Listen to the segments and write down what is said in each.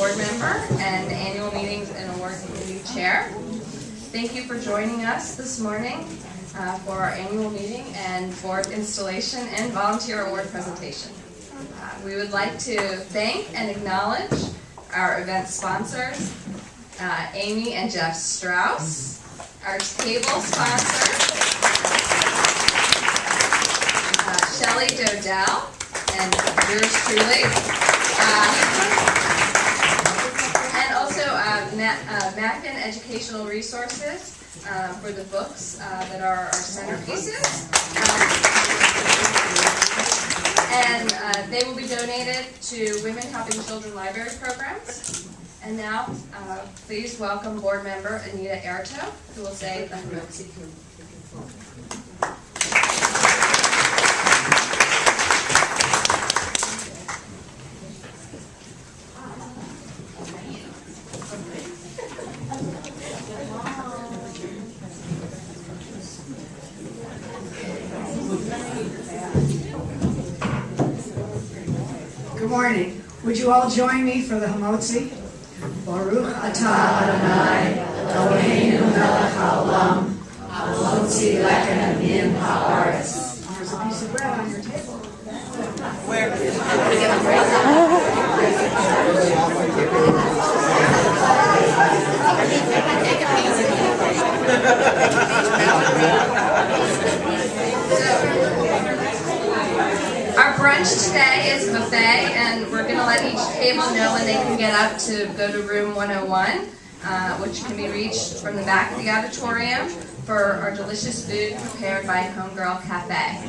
board member and annual meetings and awards committee chair. Thank you for joining us this morning for our annual meeting and board installation and volunteer award presentation. We would like to thank and acknowledge our event sponsors, Amy and Jeff Strauss, our table sponsors, Shelley Dodell, and yours truly, and also Mackin Educational Resources for the books that are our centerpieces. And they will be donated to Women Helping Children Library programs. And now, please welcome board member Anita Arto, who will say the Hamotzi. Good morning. Would you all join me for the Hamotzi? Baruch atah Adonai, Eloheinu melech haolam, hamotzi lechem min haaretz. There's a piece of bread on your table. Where? Our brunch today is buffet, and we're going to let each table know when they can get up to go to room 101, which can be reached from the back of the auditorium for our delicious food prepared by Homegirl Cafe.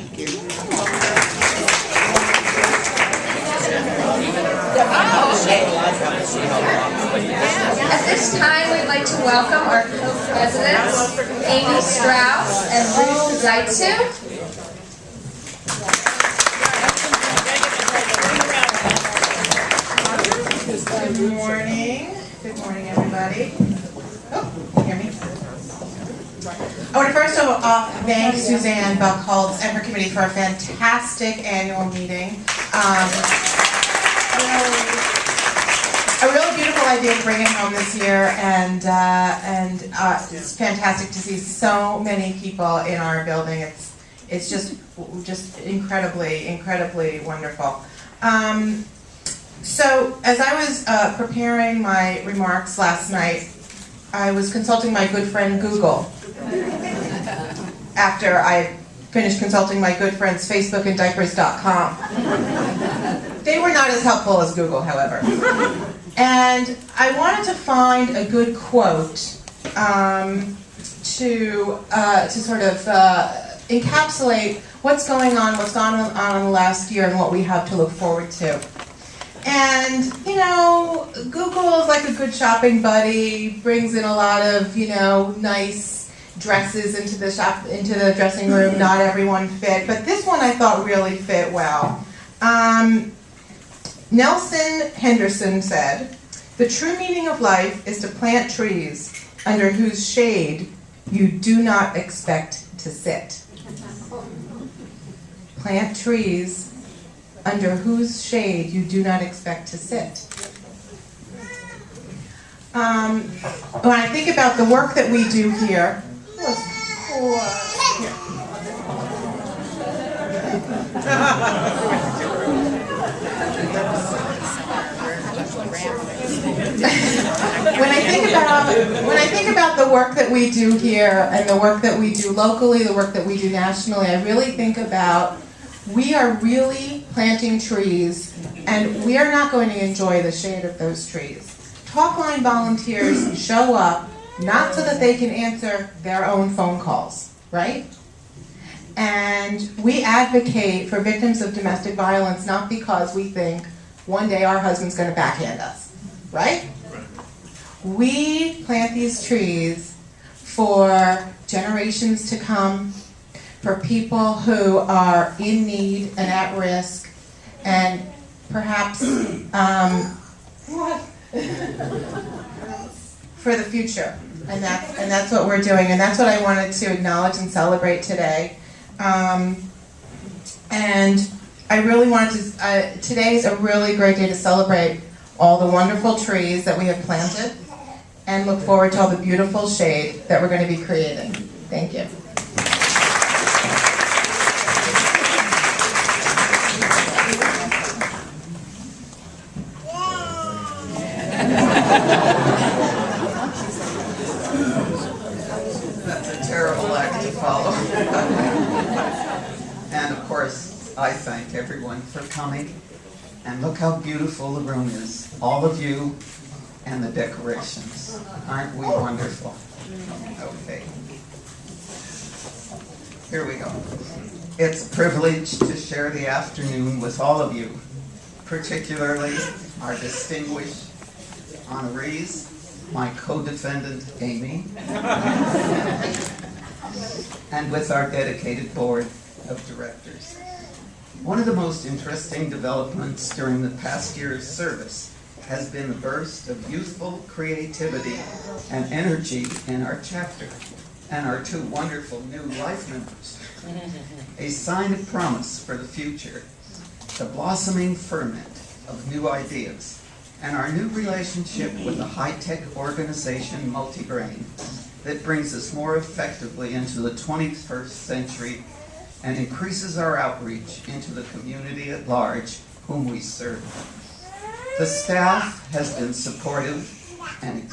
At this time, we'd like to welcome our co-presidents, Amy Strauss and Lou Zaitsu. Good morning. Good morning, everybody. Oh, can you hear me? I want to first of all thank Suzanne Buckholz and her committee for a fantastic annual meeting. A really beautiful idea to bring it home this year, and it's fantastic to see so many people in our building. It's just incredibly wonderful. So, as I was preparing my remarks last night, I was consulting my good friend Google after I finished consulting my good friends Facebook and Diapers.com. They were not as helpful as Google, however. And I wanted to find a good quote to sort of encapsulate what's gone on in the last year and what we have to look forward to. And, you know, Google is like a good shopping buddy, brings in a lot of, you know, nice dresses into the dressing room. Not everyone fit, but this one I thought really fit well. Nelson Henderson said, "The true meaning of life is to plant trees under whose shade you do not expect to sit." Plant trees under whose shade you do not expect to sit. When I think about the work that we do here, when I think about the work that we do here and the work that we do locally, the work that we do nationally, I really think about we are really planting trees, and we are not going to enjoy the shade of those trees. Talkline volunteers show up not so that they can answer their own phone calls, right? And we advocate for victims of domestic violence not because we think one day our husband's going to backhand us, right? We plant these trees for generations to come, for people who are in need and at risk, and perhaps for the future. And that's what we're doing, and that's what I wanted to acknowledge and celebrate today. And I really wanted to, today's a really great day to celebrate all the wonderful trees that we have planted, and look forward to all the beautiful shade that we're going to be creating. Thank you. That's a terrible act to follow. And of course, I thank everyone for coming. And look how beautiful the room is. All of you and the decorations. Aren't we wonderful? Okay. Here we go. It's a privilege to share the afternoon with all of you, particularly our distinguished honorees, my co-defendant, Amy, and with our dedicated board of directors. One of the most interesting developments during the past year's service has been the burst of youthful creativity and energy in our chapter and our two wonderful new life members. A sign of promise for the future, the blossoming ferment of new ideas, and our new relationship with the high-tech organization Multibrain that brings us more effectively into the 21st century and increases our outreach into the community at large whom we serve. The staff has been supportive and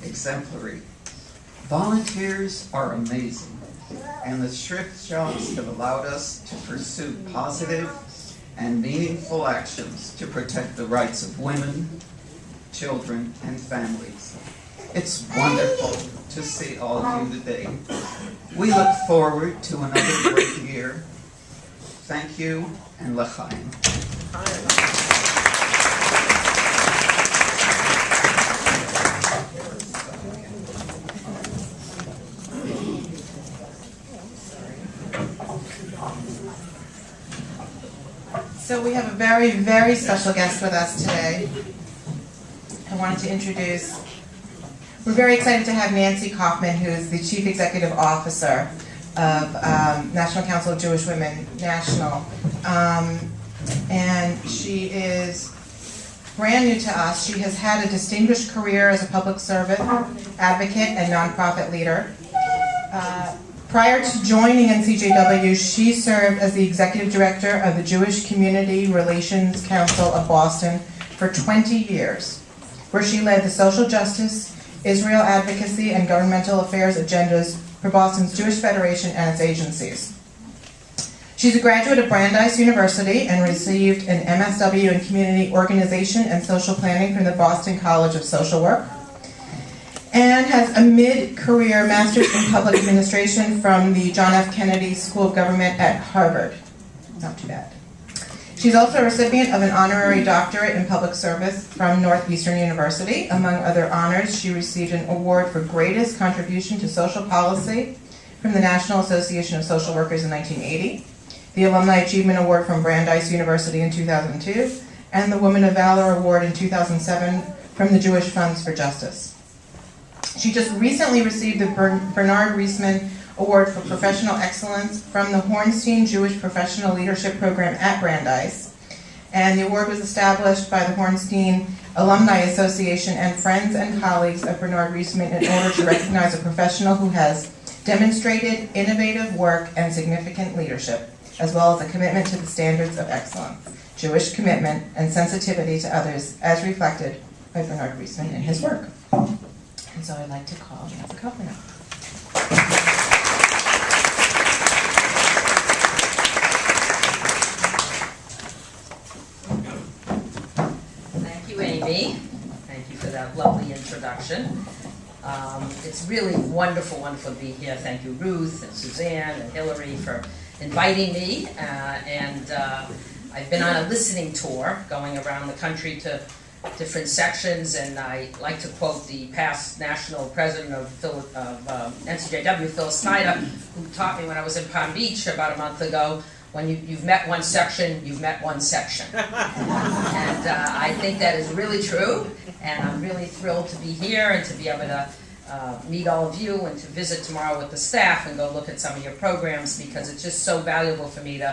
exemplary. Volunteers are amazing, and the thrift shops have allowed us to pursue positive and meaningful actions to protect the rights of women, children, and families. It's wonderful to see all of you today. We look forward to another great year. Thank you, and l'chaim. So we have a very, very special guest with us today. I wanted to introduce, we're very excited to have Nancy Kaufman, who is the Chief Executive Officer of National Council of Jewish Women National. And she is brand new to us. She has had a distinguished career as a public servant, advocate, and nonprofit leader. Prior to joining NCJW, she served as the Executive Director of the Jewish Community Relations Council of Boston for 20 years, where she led the social justice, Israel advocacy, and governmental affairs agendas for Boston's Jewish Federation and its agencies. She's a graduate of Brandeis University and received an MSW in Community Organization and Social Planning from the Boston College of Social Work, and has a mid-career master's in public administration from the John F. Kennedy School of Government at Harvard. Not too bad. She's also a recipient of an honorary doctorate in public service from Northeastern University. Among other honors, she received an award for greatest contribution to social policy from the National Association of Social Workers in 1980, the Alumni Achievement Award from Brandeis University in 2002, and the Woman of Valor Award in 2007 from the Jewish Funds for Justice. She just recently received the Bernard Reisman Award for Professional Excellence from the Hornstein Jewish Professional Leadership Program at Brandeis. And the award was established by the Hornstein Alumni Association and friends and colleagues of Bernard Reisman in order to recognize a professional who has demonstrated innovative work and significant leadership, as well as a commitment to the standards of excellence, Jewish commitment, and sensitivity to others, as reflected by Bernard Reisman in his work. And so I'd like to call Nancy Kaufman up. Thank you, Amy. Thank you for that lovely introduction. It's really wonderful, wonderful to be here. Thank you, Ruth and Suzanne and Hillary, for inviting me. I've been on a listening tour going around the country to different sections, and I like to quote the past national president of NCJW, Phil Snyder, who taught me when I was in Palm Beach about a month ago, when you've met one section, you've met one section. And I think that is really true, and I'm really thrilled to be here and to be able to meet all of you and to visit tomorrow with the staff and go look at some of your programs, because it's just so valuable for me to,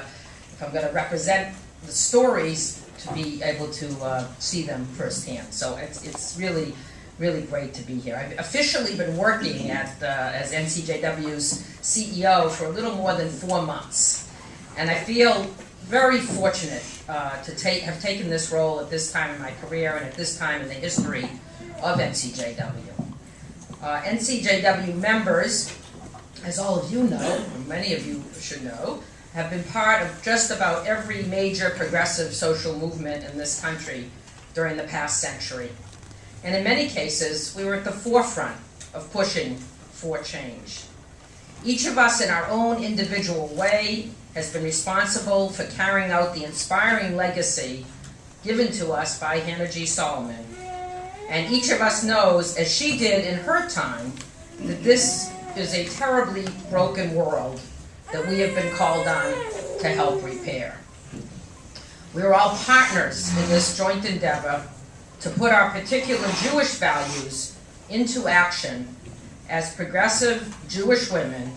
if I'm going to represent the stories, to be able to see them firsthand. So it's really, really great to be here. I've officially been working as NCJW's CEO for a little more than 4 months. And I feel very fortunate to have taken this role at this time in my career and at this time in the history of NCJW. NCJW members, as all of you know, or many of you should know, have been part of just about every major progressive social movement in this country during the past century. And in many cases, we were at the forefront of pushing for change. Each of us in our own individual way has been responsible for carrying out the inspiring legacy given to us by Hannah G. Solomon. And each of us knows, as she did in her time, that this is a terribly broken world that we have been called on to help repair. We are all partners in this joint endeavor to put our particular Jewish values into action as progressive Jewish women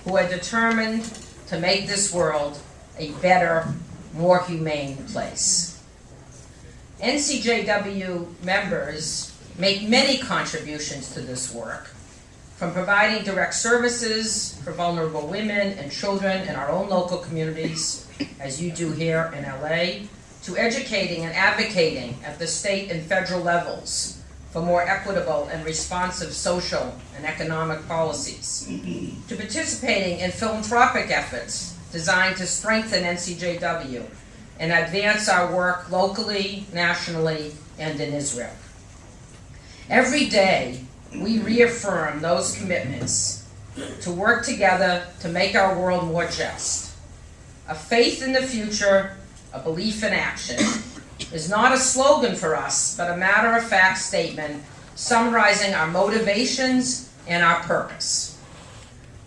who are determined to make this world a better, more humane place. NCJW members make many contributions to this work, from providing direct services for vulnerable women and children in our own local communities, as you do here in LA, to educating and advocating at the state and federal levels for more equitable and responsive social and economic policies, to participating in philanthropic efforts designed to strengthen NCJW and advance our work locally, nationally, and in Israel. Every day, we reaffirm those commitments to work together to make our world more just. A faith in the future, a belief in action, is not a slogan for us, but a matter-of-fact statement summarizing our motivations and our purpose.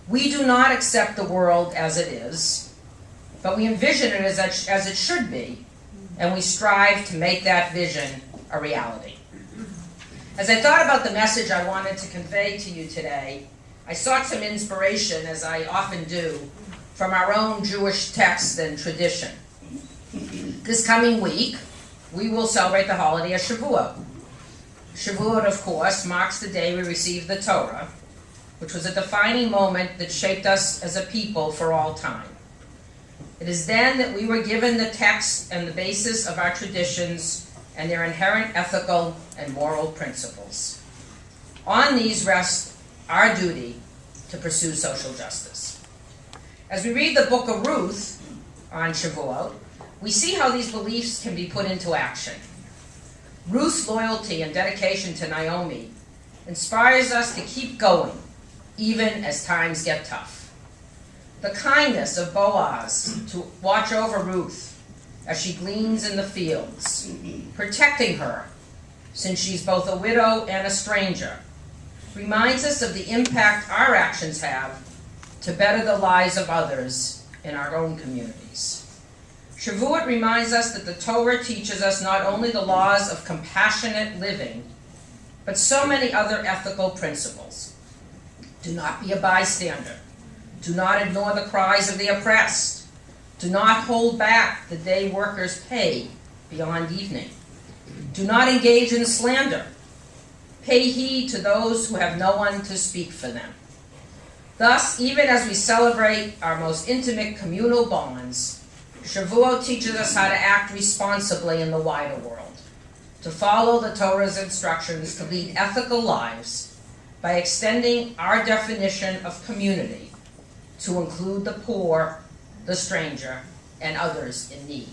We do not accept the world as it is, but we envision it as it should be, and we strive to make that vision a reality. As I thought about the message I wanted to convey to you today, I sought some inspiration, as I often do, from our own Jewish text and tradition. This coming week, we will celebrate the holiday of Shavuot. Shavuot, of course, marks the day we received the Torah, which was a defining moment that shaped us as a people for all time. It is then that we were given the text and the basis of our traditions and their inherent ethical and moral principles. On these rests our duty to pursue social justice. As we read the book of Ruth on Shavuot, we see how these beliefs can be put into action. Ruth's loyalty and dedication to Naomi inspires us to keep going, even as times get tough. The kindness of Boaz to watch over Ruth as she gleans in the fields, protecting her, since she's both a widow and a stranger, reminds us of the impact our actions have to better the lives of others in our own communities. Shavuot reminds us that the Torah teaches us not only the laws of compassionate living, but so many other ethical principles. Do not be a bystander. Do not ignore the cries of the oppressed. Do not hold back the day workers pay beyond evening. Do not engage in slander. Pay heed to those who have no one to speak for them. Thus, even as we celebrate our most intimate communal bonds, Shavuot teaches us how to act responsibly in the wider world, to follow the Torah's instructions to lead ethical lives by extending our definition of community to include the poor, the stranger, and others in need.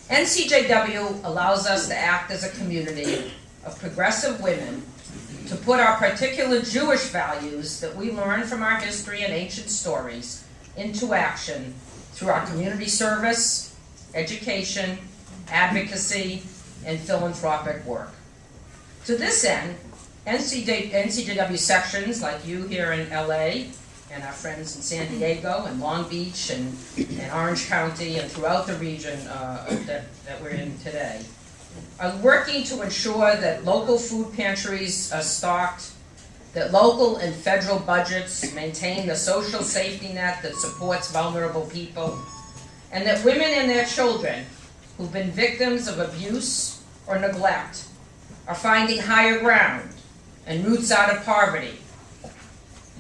NCJW allows us to act as a community of progressive women to put our particular Jewish values that we learn from our history and ancient stories into action through our community service, education, advocacy, and philanthropic work. To this end, NCJW sections like you here in LA, and our friends in San Diego and Long Beach and Orange County and throughout the region that we're in today, are working to ensure that local food pantries are stocked, that local and federal budgets maintain the social safety net that supports vulnerable people, and that women and their children who've been victims of abuse or neglect are finding higher ground and roots out of poverty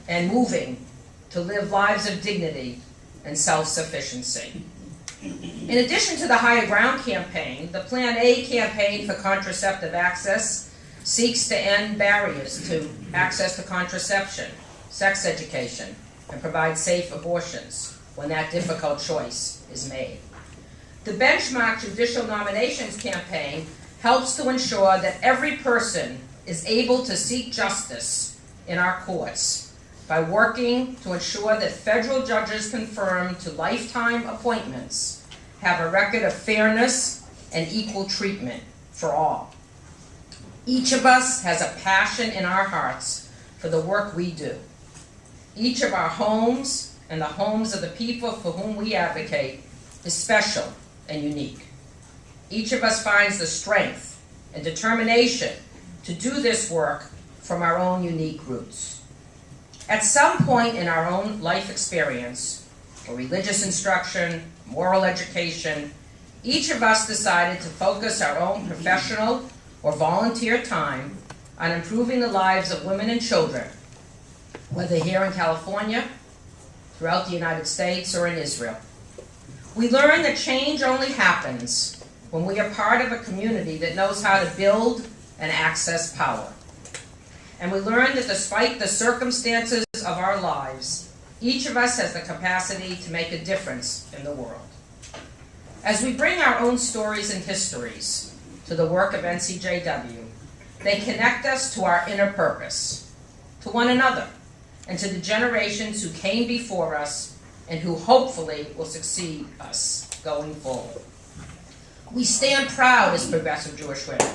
and moving to live lives of dignity and self-sufficiency. In addition to the Higher Ground campaign, the Plan A campaign for contraceptive access seeks to end barriers to access to contraception, sex education, and provide safe abortions when that difficult choice is made. The Benchmark Judicial Nominations campaign helps to ensure that every person is able to seek justice in our courts by working to ensure that federal judges confirmed to lifetime appointments have a record of fairness and equal treatment for all. Each of us has a passion in our hearts for the work we do. Each of our homes and the homes of the people for whom we advocate is special and unique. Each of us finds the strength and determination to do this work from our own unique roots. At some point in our own life experience, for religious instruction, moral education, each of us decided to focus our own professional or volunteer time on improving the lives of women and children, whether here in California, throughout the United States, or in Israel. We learn that change only happens when we are part of a community that knows how to build and access power. And we learn that despite the circumstances of our lives, each of us has the capacity to make a difference in the world. As we bring our own stories and histories to the work of NCJW, they connect us to our inner purpose, to one another, and to the generations who came before us and who hopefully will succeed us going forward. We stand proud as Progressive Jewish Women,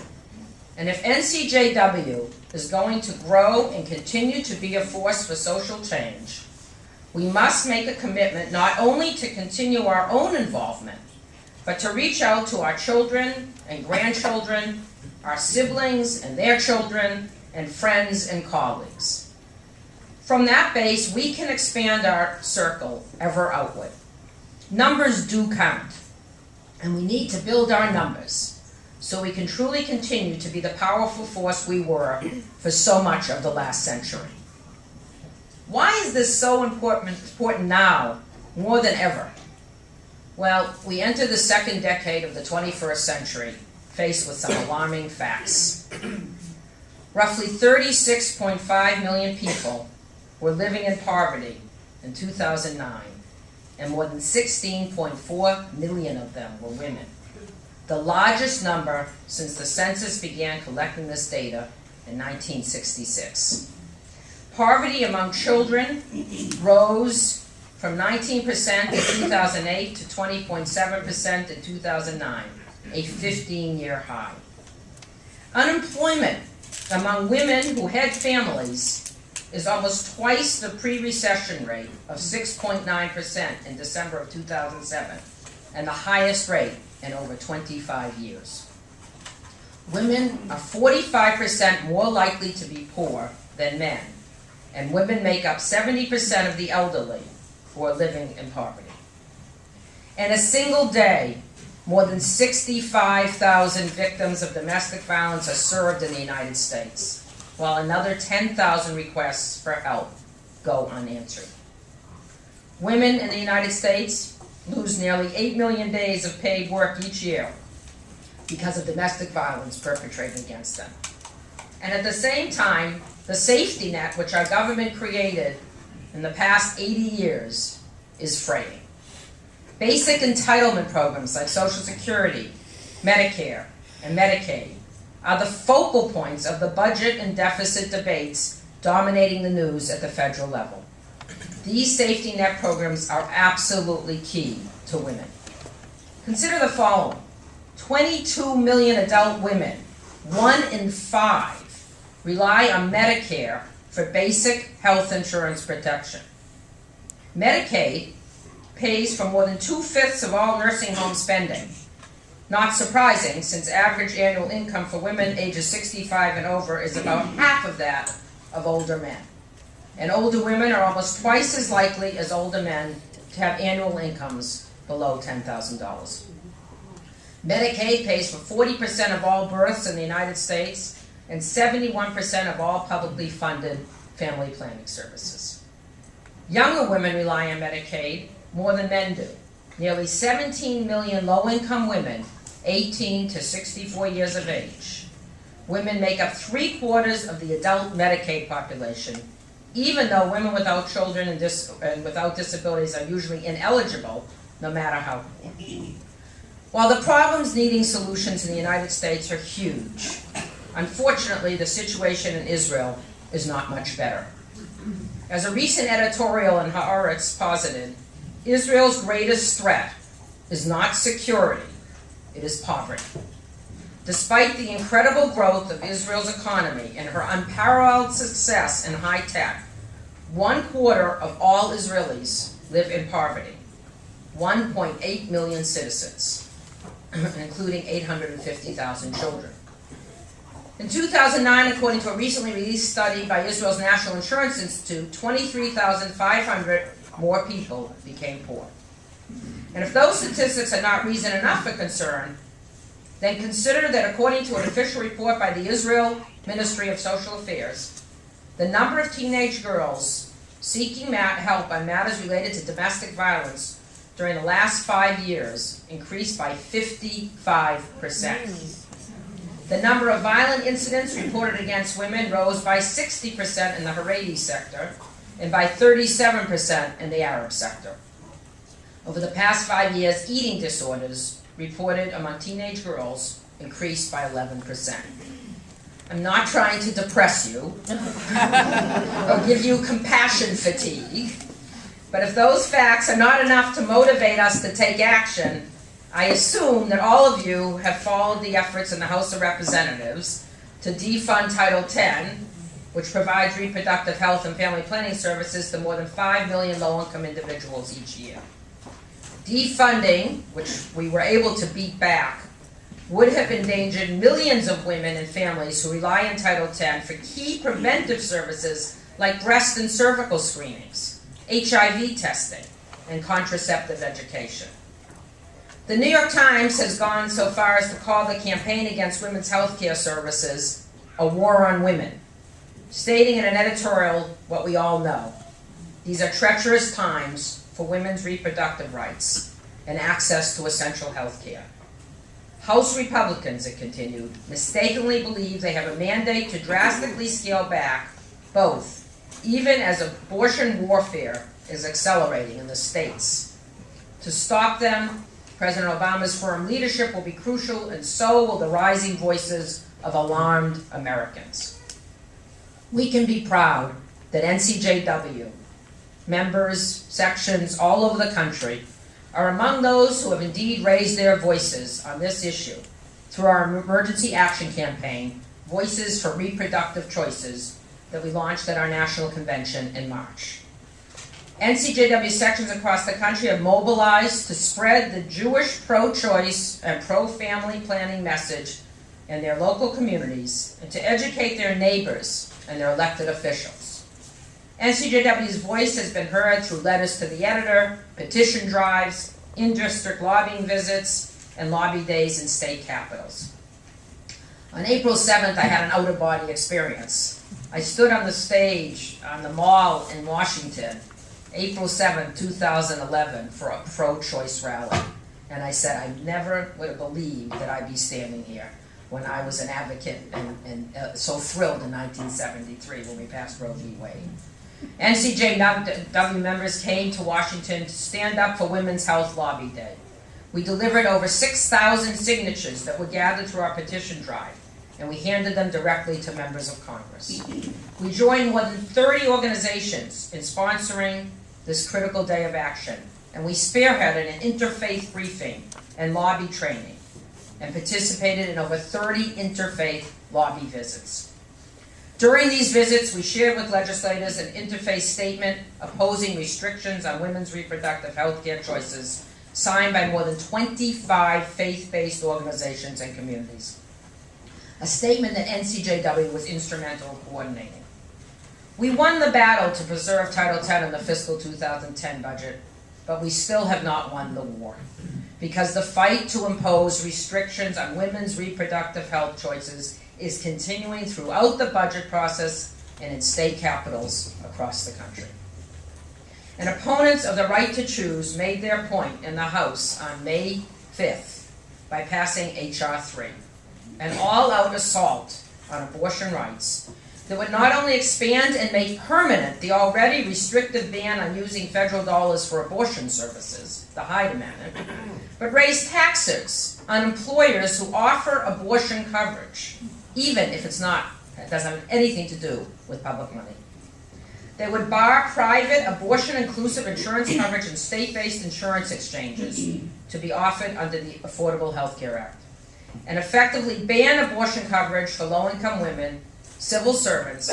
and if NCJW is going to grow and continue to be a force for social change, we must make a commitment not only to continue our own involvement, but to reach out to our children and grandchildren, our siblings and their children, and friends and colleagues. From that base, we can expand our circle ever outward. Numbers do count, and we need to build our numbers so we can truly continue to be the powerful force we were for so much of the last century. Why is this so important now, more than ever? Well, we enter the second decade of the 21st century faced with some alarming facts. Roughly 36.5 million people were living in poverty in 2009, and more than 16.4 million of them were women, the largest number since the census began collecting this data in 1966. Poverty among children rose from 19% in 2008 to 20.7% in 2009, a 15-year high. Unemployment among women who had families is almost twice the pre-recession rate of 6.9% in December of 2007, and the highest rate in over 25 years. Women are 45% more likely to be poor than men, and women make up 70% of the elderly who are living in poverty. In a single day, more than 65,000 victims of domestic violence are served in the United States, while another 10,000 requests for help go unanswered. Women in the United States lose nearly 8 million days of paid work each year because of domestic violence perpetrated against them. And at the same time, the safety net which our government created in the past 80 years is fraying. Basic entitlement programs like Social Security, Medicare, and Medicaid are the focal points of the budget and deficit debates dominating the news at the federal level. These safety net programs are absolutely key to women. Consider the following. 22 million adult women, 1 in 5, rely on Medicare for basic health insurance protection. Medicaid pays for more than 2/5 of all nursing home spending. Not surprising, since average annual income for women ages 65 and over is about half of that of older men. And older women are almost twice as likely as older men to have annual incomes below $10,000. Medicaid pays for 40% of all births in the United States and 71% of all publicly funded family planning services. Younger women rely on Medicaid more than men do. Nearly 17 million low-income women, 18 to 64 years of age. Women make up 3/4 of the adult Medicaid population, even though women without children and without disabilities are usually ineligible, no matter how poor. While the problems needing solutions in the United States are huge, unfortunately the situation in Israel is not much better. As a recent editorial in Haaretz posited, Israel's greatest threat is not security, it is poverty. Despite the incredible growth of Israel's economy and her unparalleled success in high tech, 1/4 of all Israelis live in poverty. 1.8 million citizens, including 850,000 children. In 2009, according to a recently released study by Israel's National Insurance Institute, 23,500 more people became poor. And if those statistics are not reason enough for concern, then consider that according to an official report by the Israel Ministry of Social Affairs, the number of teenage girls seeking help on matters related to domestic violence during the last 5 years increased by 55%. The number of violent incidents reported against women rose by 60% in the Haredi sector and by 37% in the Arab sector. Over the past 5 years, eating disorders reported among teenage girls increased by 11%. I'm not trying to depress you or give you compassion fatigue, but if those facts are not enough to motivate us to take action, I assume that all of you have followed the efforts in the House of Representatives to defund Title X, which provides reproductive health and family planning services to more than 5 million low-income individuals each year. Defunding, which we were able to beat back, would have endangered millions of women and families who rely on Title X for key preventive services like breast and cervical screenings, HIV testing, and contraceptive education. The New York Times has gone so far as to call the campaign against women's health care services a war on women, stating in an editorial what we all know. These are treacherous times for women's reproductive rights and access to essential health care. House Republicans, it continued, mistakenly believe they have a mandate to drastically scale back both, even as abortion warfare is accelerating in the states. To stop them, President Obama's firm leadership will be crucial, and so will the rising voices of alarmed Americans. We can be proud that NCJW, members, sections all over the country, are among those who have indeed raised their voices on this issue through our emergency action campaign, Voices for Reproductive Choices, that we launched at our national convention in March. NCJW sections across the country have mobilized to spread the Jewish pro-choice and pro-family planning message in their local communities and to educate their neighbors and their elected officials. NCJW's voice has been heard through letters to the editor, petition drives, in-district lobbying visits, and lobby days in state capitals. On April 7th, I had an out-of-body experience. I stood on the stage on the mall in Washington, April 7th, 2011, for a pro-choice rally. And I said, I never would have believed that I'd be standing here when I was an advocate and so thrilled in 1973 when we passed Roe v. Wade. NCJW members came to Washington to stand up for Women's Health Lobby Day. We delivered over 6,000 signatures that were gathered through our petition drive, and we handed them directly to members of Congress. We joined more than 30 organizations in sponsoring this critical day of action, and we spearheaded an interfaith briefing and lobby training, and participated in over 30 interfaith lobby visits. During these visits, we shared with legislators an interfaith statement opposing restrictions on women's reproductive health care choices, signed by more than 25 faith-based organizations and communities. A statement that NCJW was instrumental in coordinating. We won the battle to preserve Title X in the fiscal 2010 budget, but we still have not won the war. because the fight to impose restrictions on women's reproductive health choices is continuing throughout the budget process and in state capitals across the country. And opponents of the right to choose made their point in the House on May 5th by passing H.R. 3, an all-out assault on abortion rights that would not only expand and make permanent the already restrictive ban on using federal dollars for abortion services, the Hyde Amendment, but raise taxes on employers who offer abortion coverage, even if it doesn't have anything to do with public money. They would bar private abortion-inclusive insurance coverage in state-based insurance exchanges to be offered under the Affordable Health Care Act, and effectively ban abortion coverage for low-income women, civil servants,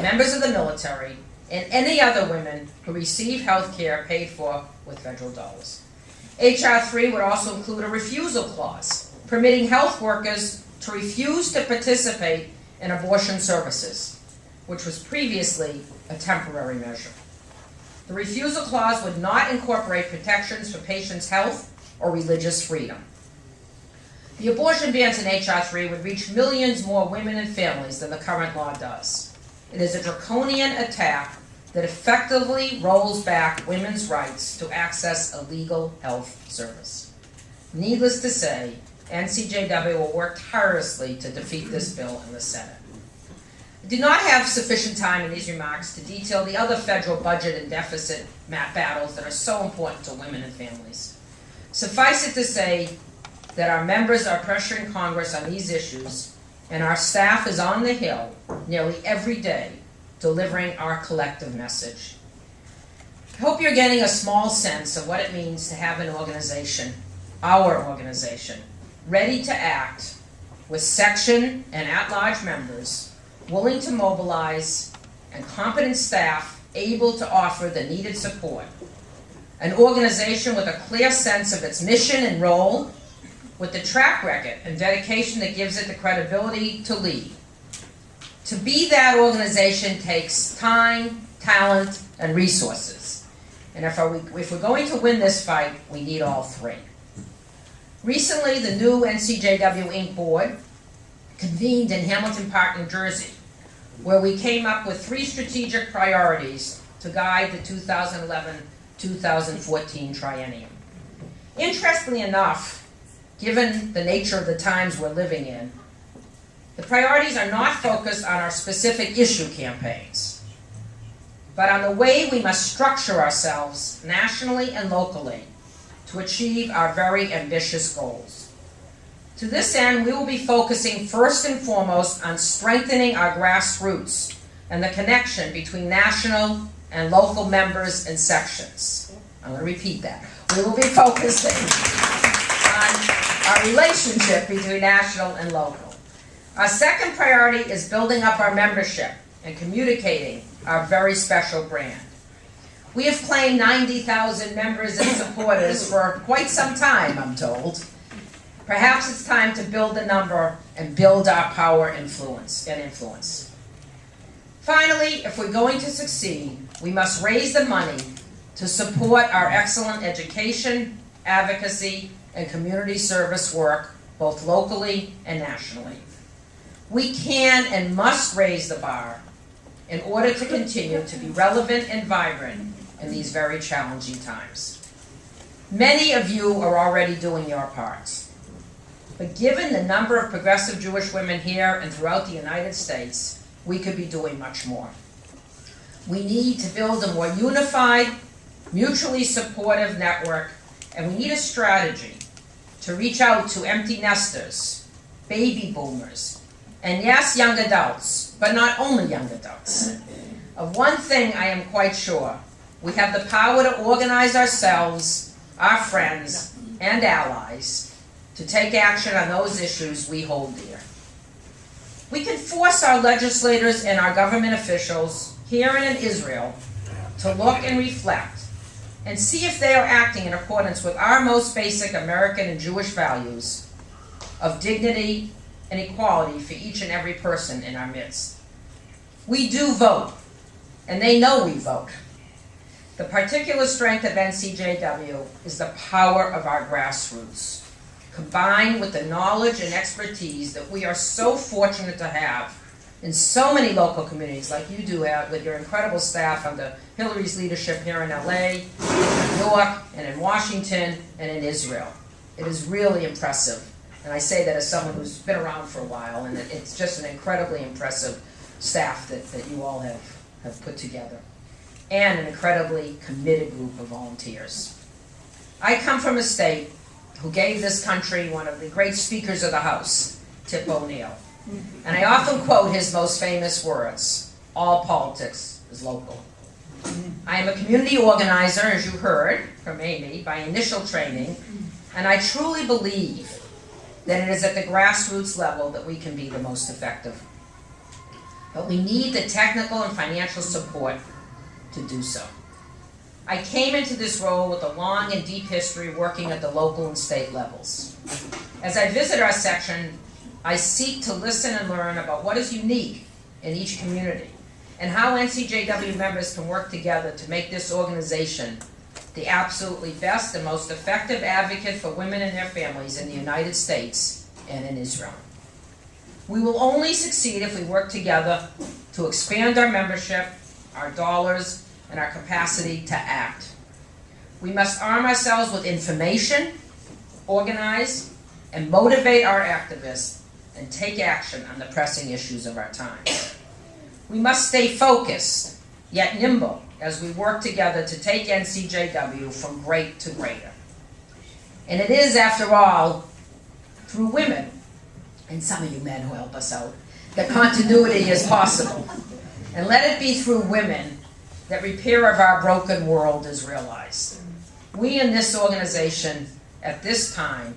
members of the military, and any other women who receive health care paid for with federal dollars. H.R. 3 would also include a refusal clause, permitting health workers to refuse to participate in abortion services, which was previously a temporary measure. The refusal clause would not incorporate protections for patients' health or religious freedom. The abortion bans in H.R. 3 would reach millions more women and families than the current law does. It is a draconian attack that effectively rolls back women's rights to access a legal health service. Needless to say, NCJW will work tirelessly to defeat this bill in the Senate. I do not have sufficient time in these remarks to detail the other federal budget and deficit battles that are so important to women and families. Suffice it to say that our members are pressuring Congress on these issues, and our staff is on the Hill nearly every day delivering our collective message. I hope you're getting a small sense of what it means to have an organization, our organization, ready to act with section and at-large members, willing to mobilize, and competent staff able to offer the needed support. An organization with a clear sense of its mission and role, with the track record and dedication that gives it the credibility to lead. To be that organization takes time, talent, and resources. And if we're going to win this fight, we need all three. Recently, the new NCJW Inc. board convened in Hamilton Park, New Jersey, where we came up with 3 strategic priorities to guide the 2011-2014 triennium. Interestingly enough, given the nature of the times we're living in, the priorities are not focused on our specific issue campaigns, but on the way we must structure ourselves nationally and locally to achieve our very ambitious goals. To this end, we will be focusing first and foremost on strengthening our grassroots and the connection between national and local members and sections. I'm going to repeat that. We will be focusing on our relationship between national and local. Our second priority is building up our membership and communicating our very special brand. We have claimed 90,000 members and supporters for quite some time, I'm told. Perhaps it's time to build the number and build our power and influence. Finally, if we're going to succeed, we must raise the money to support our excellent education, advocacy, and community service work, both locally and nationally. We can and must raise the bar in order to continue to be relevant and vibrant in these very challenging times. Many of you are already doing your parts, but given the number of progressive Jewish women here and throughout the United States, we could be doing much more. We need to build a more unified, mutually supportive network, and we need a strategy to reach out to empty nesters, baby boomers, and yes, young adults, but not only young adults. Of one thing I am quite sure: we have the power to organize ourselves, our friends, and allies to take action on those issues we hold dear. We can force our legislators and our government officials here and in Israel to look and reflect and see if they are acting in accordance with our most basic American and Jewish values of dignity and equality for each and every person in our midst. We do vote, and they know we vote. The particular strength of NCJW is the power of our grassroots, combined with the knowledge and expertise that we are so fortunate to have in so many local communities like you do with your incredible staff under Hillary's leadership here in LA, in New York, and in Washington, and in Israel. It is really impressive. And I say that as someone who's been around for a while, and it's just an incredibly impressive staff that you all have put together, and an incredibly committed group of volunteers. I come from a state who gave this country one of the great speakers of the House, Tip O'Neill. And I often quote his most famous words, "All politics is local." I am a community organizer, as you heard from Amy, by initial training, and I truly believe that it is at the grassroots level that we can be the most effective. But we need the technical and financial support to do so. I came into this role with a long and deep history working at the local and state levels. As I visit our section, I seek to listen and learn about what is unique in each community and how NCJW members can work together to make this organization the absolutely best and most effective advocate for women and their families in the United States and in Israel. We will only succeed if we work together to expand our membership, our dollars, and our capacity to act. We must arm ourselves with information, organize, and motivate our activists, and take action on the pressing issues of our time. We must stay focused, yet nimble, as we work together to take NCJW from great to greater. And it is, after all, through women, and some of you men who help us out, that continuity is possible. And let it be through women that repair of our broken world is realized. We in this organization, at this time,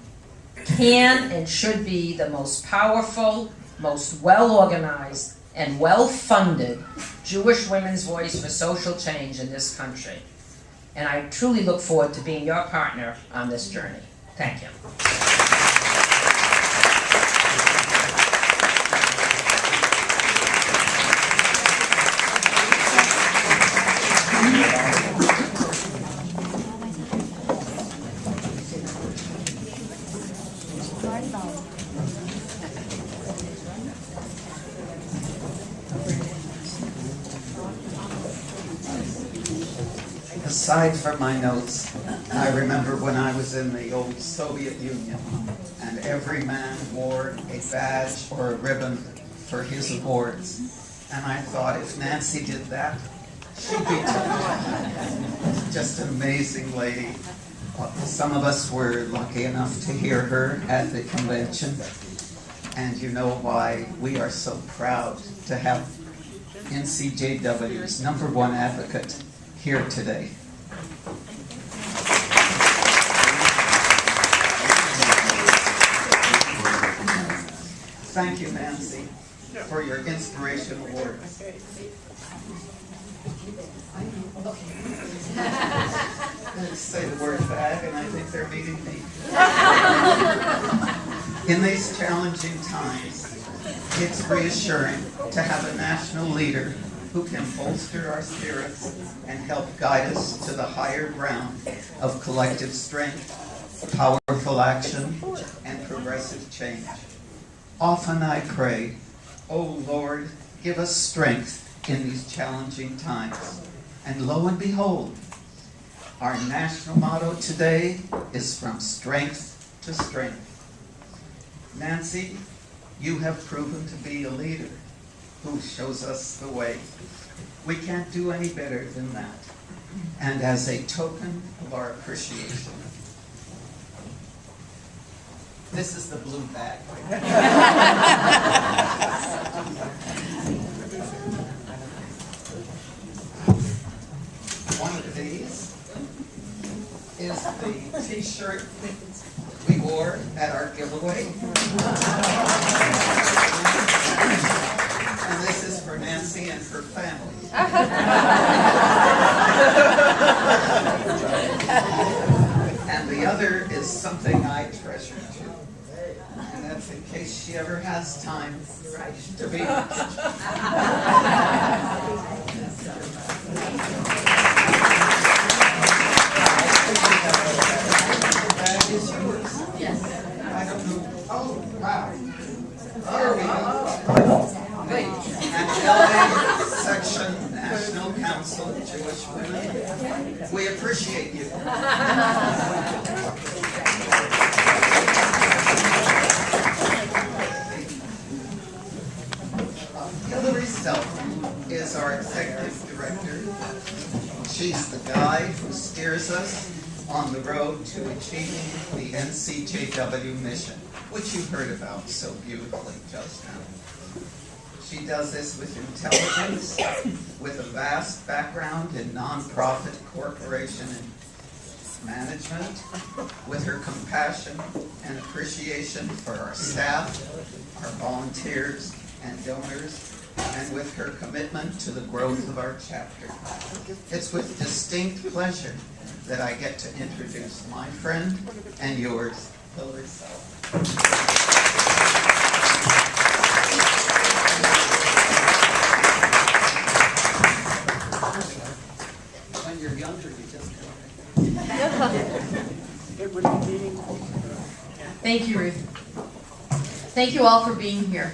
can and should be the most powerful, most well-organized, and well-funded Jewish women's voice for social change in this country. And I truly look forward to being your partner on this journey. Thank you. Aside from my notes, I remember when I was in the old Soviet Union and every man wore a badge or a ribbon for his awards. And I thought, if Nancy did that, she'd be just an amazing lady. Some of us were lucky enough to hear her at the convention. And you know why we are so proud to have NCJW's #1 advocate here today. Thank you, Nancy, for your Inspiration Award. Let's say the word bag, and I think they're meeting me. In these challenging times, it's reassuring to have a national leader who can bolster our spirits and help guide us to the higher ground of collective strength, powerful action, and progressive change. Often I pray, "Oh Lord, give us strength in these challenging times." And lo and behold, our national motto today is from strength to strength. Nancy, you have proven to be a leader who shows us the way. We can't do any better than that. And as a token of our appreciation, this is the blue bag. One of these is the t-shirt we wore at our giveaway. And this is for Nancy and her family. And the other is something I treasure too. And that's in case she ever has time to be. LA Section National Council of Jewish Women, we appreciate you. Hillary Self is our executive director. She's the guide who steers us on the road to achieving the NCJW mission, which you heard about so beautifully just now. She does this with intelligence, with a vast background in nonprofit corporation and management, with her compassion and appreciation for our staff, our volunteers and donors, and with her commitment to the growth of our chapter. It's with distinct pleasure that I get to introduce my friend and yours, Hillary Self. When you're younger, you just Thank you, Ruth. Thank you all for being here.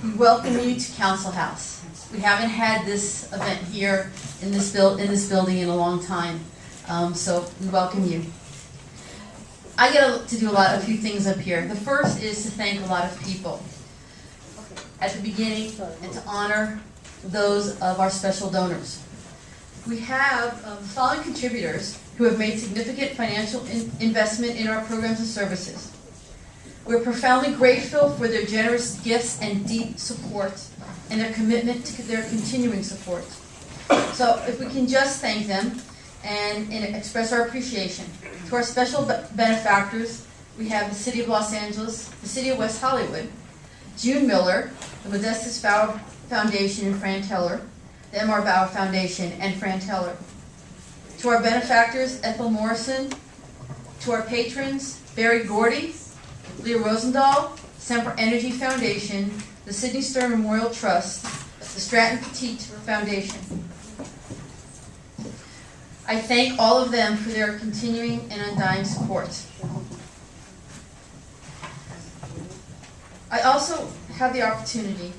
We welcome you to Council House. We haven't had this event here in this building in a long time, so we welcome you. I get to do a few things up here. The first is to thank a lot of people at the beginning and to honor those of our special donors. We have the following contributors who have made significant financial investment in our programs and services. We're profoundly grateful for their generous gifts and deep support and their commitment to their continuing support. So if we can just thank them and express our appreciation. To our special benefactors, we have the City of Los Angeles, the City of West Hollywood, June Miller, the Modestus Bauer Foundation and Fran Teller, the M.R. Bauer Foundation and Fran Teller. To our benefactors, Ethel Morrison. To our patrons, Barry Gordy, Leah Rosendahl, Semper Energy Foundation, the Sidney Stern Memorial Trust, the Stratton Petit Foundation. I thank all of them for their continuing and undying support. I also have the opportunity,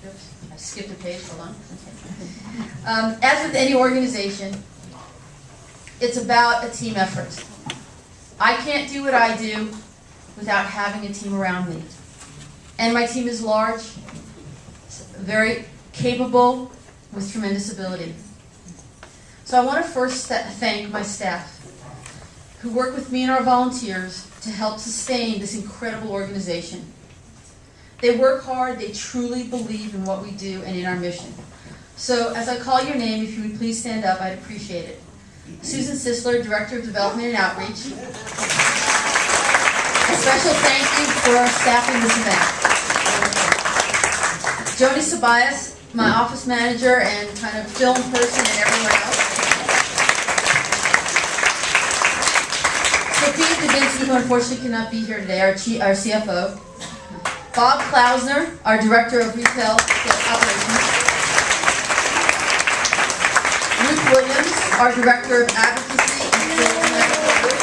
oops, I skipped a page, hold on. Okay. As with any organization, it's about a team effort. I can't do what I do without having a team around me. And my team is large, very capable, with tremendous ability. So I want to first thank my staff who work with me and our volunteers to help sustain this incredible organization. They work hard, they truly believe in what we do and in our mission. So as I call your name, if you would please stand up, I'd appreciate it. Susan Sisler, Director of Development and Outreach. A special thank you for staffing this event. Joni Sabias, my office manager and kind of film person and everywhere else. Sophia Davinsky, who unfortunately cannot be here today, our CFO. Bob Klausner, our Director of Retail Operations. Ruth Williams, our Director of Advocacy and Sales Management.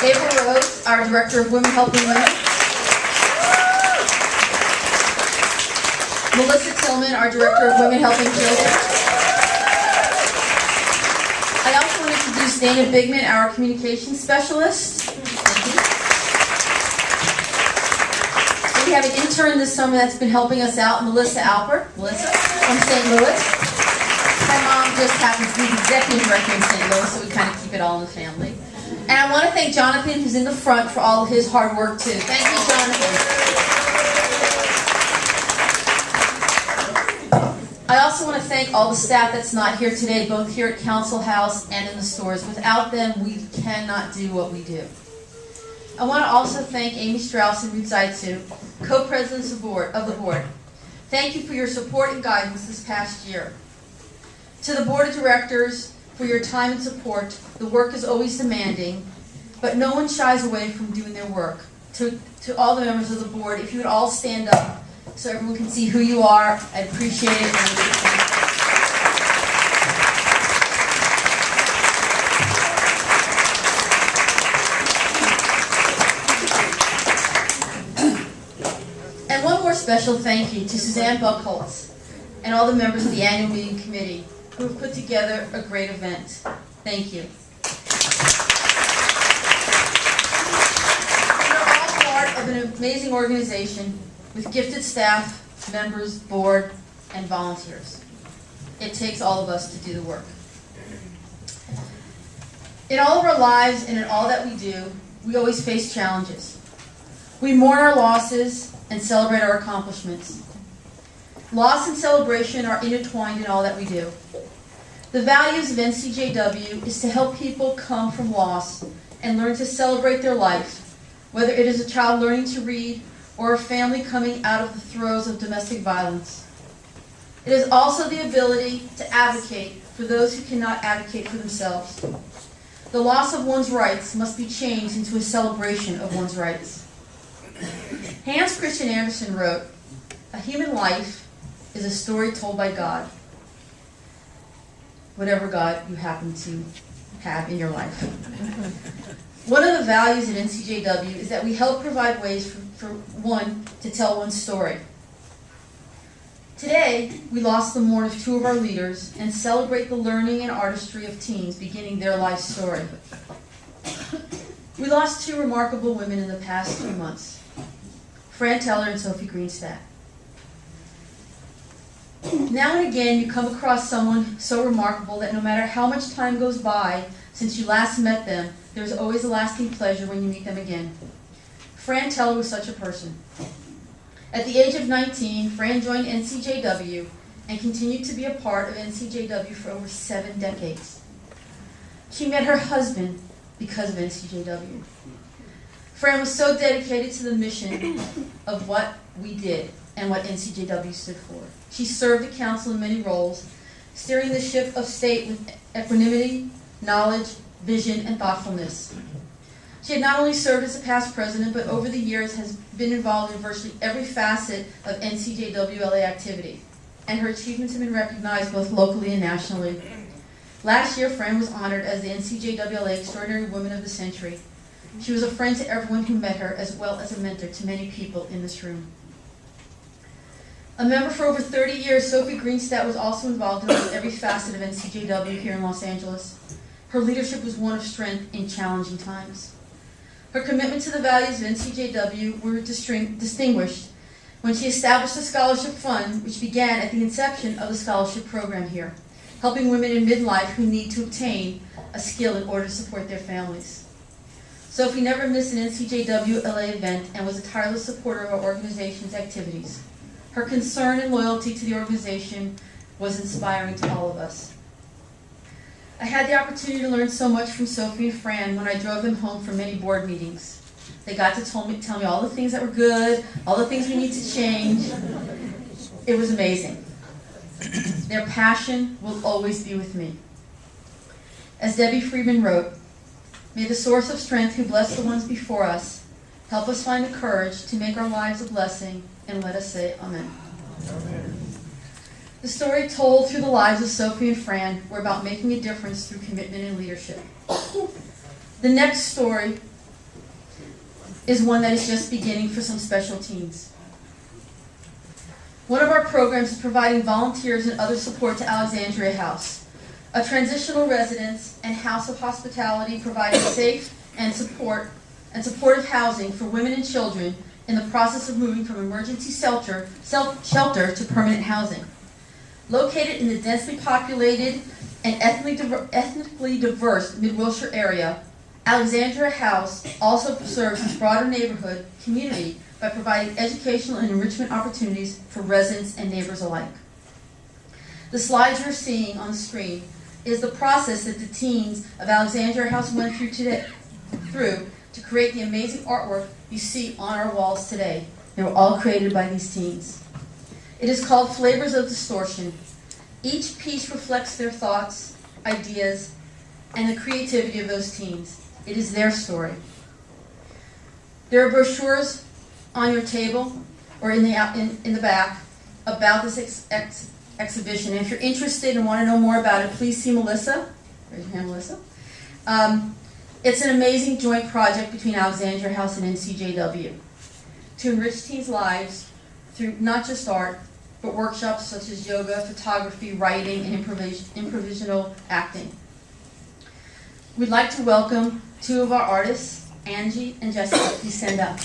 April Rose, our Director of Women Helping Women. Melissa Tillman, our Director of Women Helping Children. I also want to introduce Dana Bigman, our Communications Specialist. We have an intern this summer that's been helping us out, Melissa Alpert. Melissa, from St. Louis. My mom just happens to be the Executive Director in St. Louis, so we kind of keep it all in the family. And I want to thank Jonathan, who's in the front, for all of his hard work, too. Thank you, Jonathan. I also want to thank all the staff that's not here today, both here at Council House and in the stores. Without them, we cannot do what we do. I want to also thank Amy Strauss and Ruth Zaitsu, co-presidents of the board. Thank you for your support and guidance this past year. To the board of directors, for your time and support. The work is always demanding, but no one shies away from doing their work. To all the members of the board, if you would all stand up so everyone can see who you are, I'd appreciate it. more special thank you to Suzanne Buckholz and all the members of the annual meeting committee who have put together a great event. Thank you. We are all part of an amazing organization with gifted staff, members, board, and volunteers. It takes all of us to do the work. In all of our lives and in all that we do, we always face challenges. We mourn our losses and celebrate our accomplishments. Loss and celebration are intertwined in all that we do. The values of NCJW is to help people come from loss and learn to celebrate their life, whether it is a child learning to read or a family coming out of the throes of domestic violence. It is also the ability to advocate for those who cannot advocate for themselves. The loss of one's rights must be changed into a celebration of one's rights. Hans Christian Andersen wrote, "A human life is a story told by God," whatever God you happen to have in your life. One of the values at NCJW is that we help provide ways for one to tell one's story. Today, we lost the mourn of two of our leaders and celebrate the learning and artistry of teens beginning their life story. We lost two remarkable women in the past 3 months, Fran Teller and Sophie Greenstadt. Now and again, you come across someone so remarkable that no matter how much time goes by since you last met them, there's always a lasting pleasure when you meet them again. Fran Teller was such a person. At the age of 19, Fran joined NCJW and continued to be a part of NCJW for over 7 decades. She met her husband because of NCJW. Fran was so dedicated to the mission of what we did and what NCJW stood for. She served the council in many roles, steering the ship of state with equanimity, knowledge, vision, and thoughtfulness. She had not only served as a past president, but over the years has been involved in virtually every facet of NCJWLA activity, and her achievements have been recognized both locally and nationally. Last year, Fran was honored as the NCJWLA Extraordinary Woman of the Century. She was a friend to everyone who met her, as well as a mentor to many people in this room. A member for over 30 years, Sophie Greenstadt was also involved in almost every facet of NCJW here in Los Angeles. Her leadership was one of strength in challenging times. Her commitment to the values of NCJW were distinguished when she established the Scholarship Fund, which began at the inception of the scholarship program here, helping women in midlife who need to obtain a skill in order to support their families. Sophie never missed an NCJWLA event and was a tireless supporter of our organization's activities. Her concern and loyalty to the organization was inspiring to all of us. I had the opportunity to learn so much from Sophie and Fran when I drove them home from many board meetings. They got to tell me all the things that were good, all the things we need to change. It was amazing. Their passion will always be with me. As Debbie Friedman wrote, "May the source of strength who blessed the ones before us help us find the courage to make our lives a blessing, and let us say Amen." Amen. The story told through the lives of Sophie and Fran were about making a difference through commitment and leadership. The next story is one that is just beginning for some special teens. One of our programs is providing volunteers and other support to Alexandria House, a transitional residence and house of hospitality providing safe and supportive housing for women and children in the process of moving from emergency shelter to permanent housing. Located in the densely populated and ethnically diverse Mid-Wilshire area, Alexandria House also serves its broader neighborhood community by providing educational and enrichment opportunities for residents and neighbors alike. The slides you're seeing on the screen is the process that the teens of Alexandria House went through to create the amazing artwork you see on our walls today. They were all created by these teens. It is called Flavors of Distortion. Each piece reflects their thoughts, ideas, and the creativity of those teens. It is their story. There are brochures on your table or in the back about this exhibition. And if you're interested and want to know more about it, please see Melissa. Raise your hand, Melissa. It's an amazing joint project between Alexandria House and NCJW to enrich teens' lives through not just art, but workshops such as yoga, photography, writing, and improvisational acting. We'd like to welcome two of our artists, Angie and Jessica. Please stand up.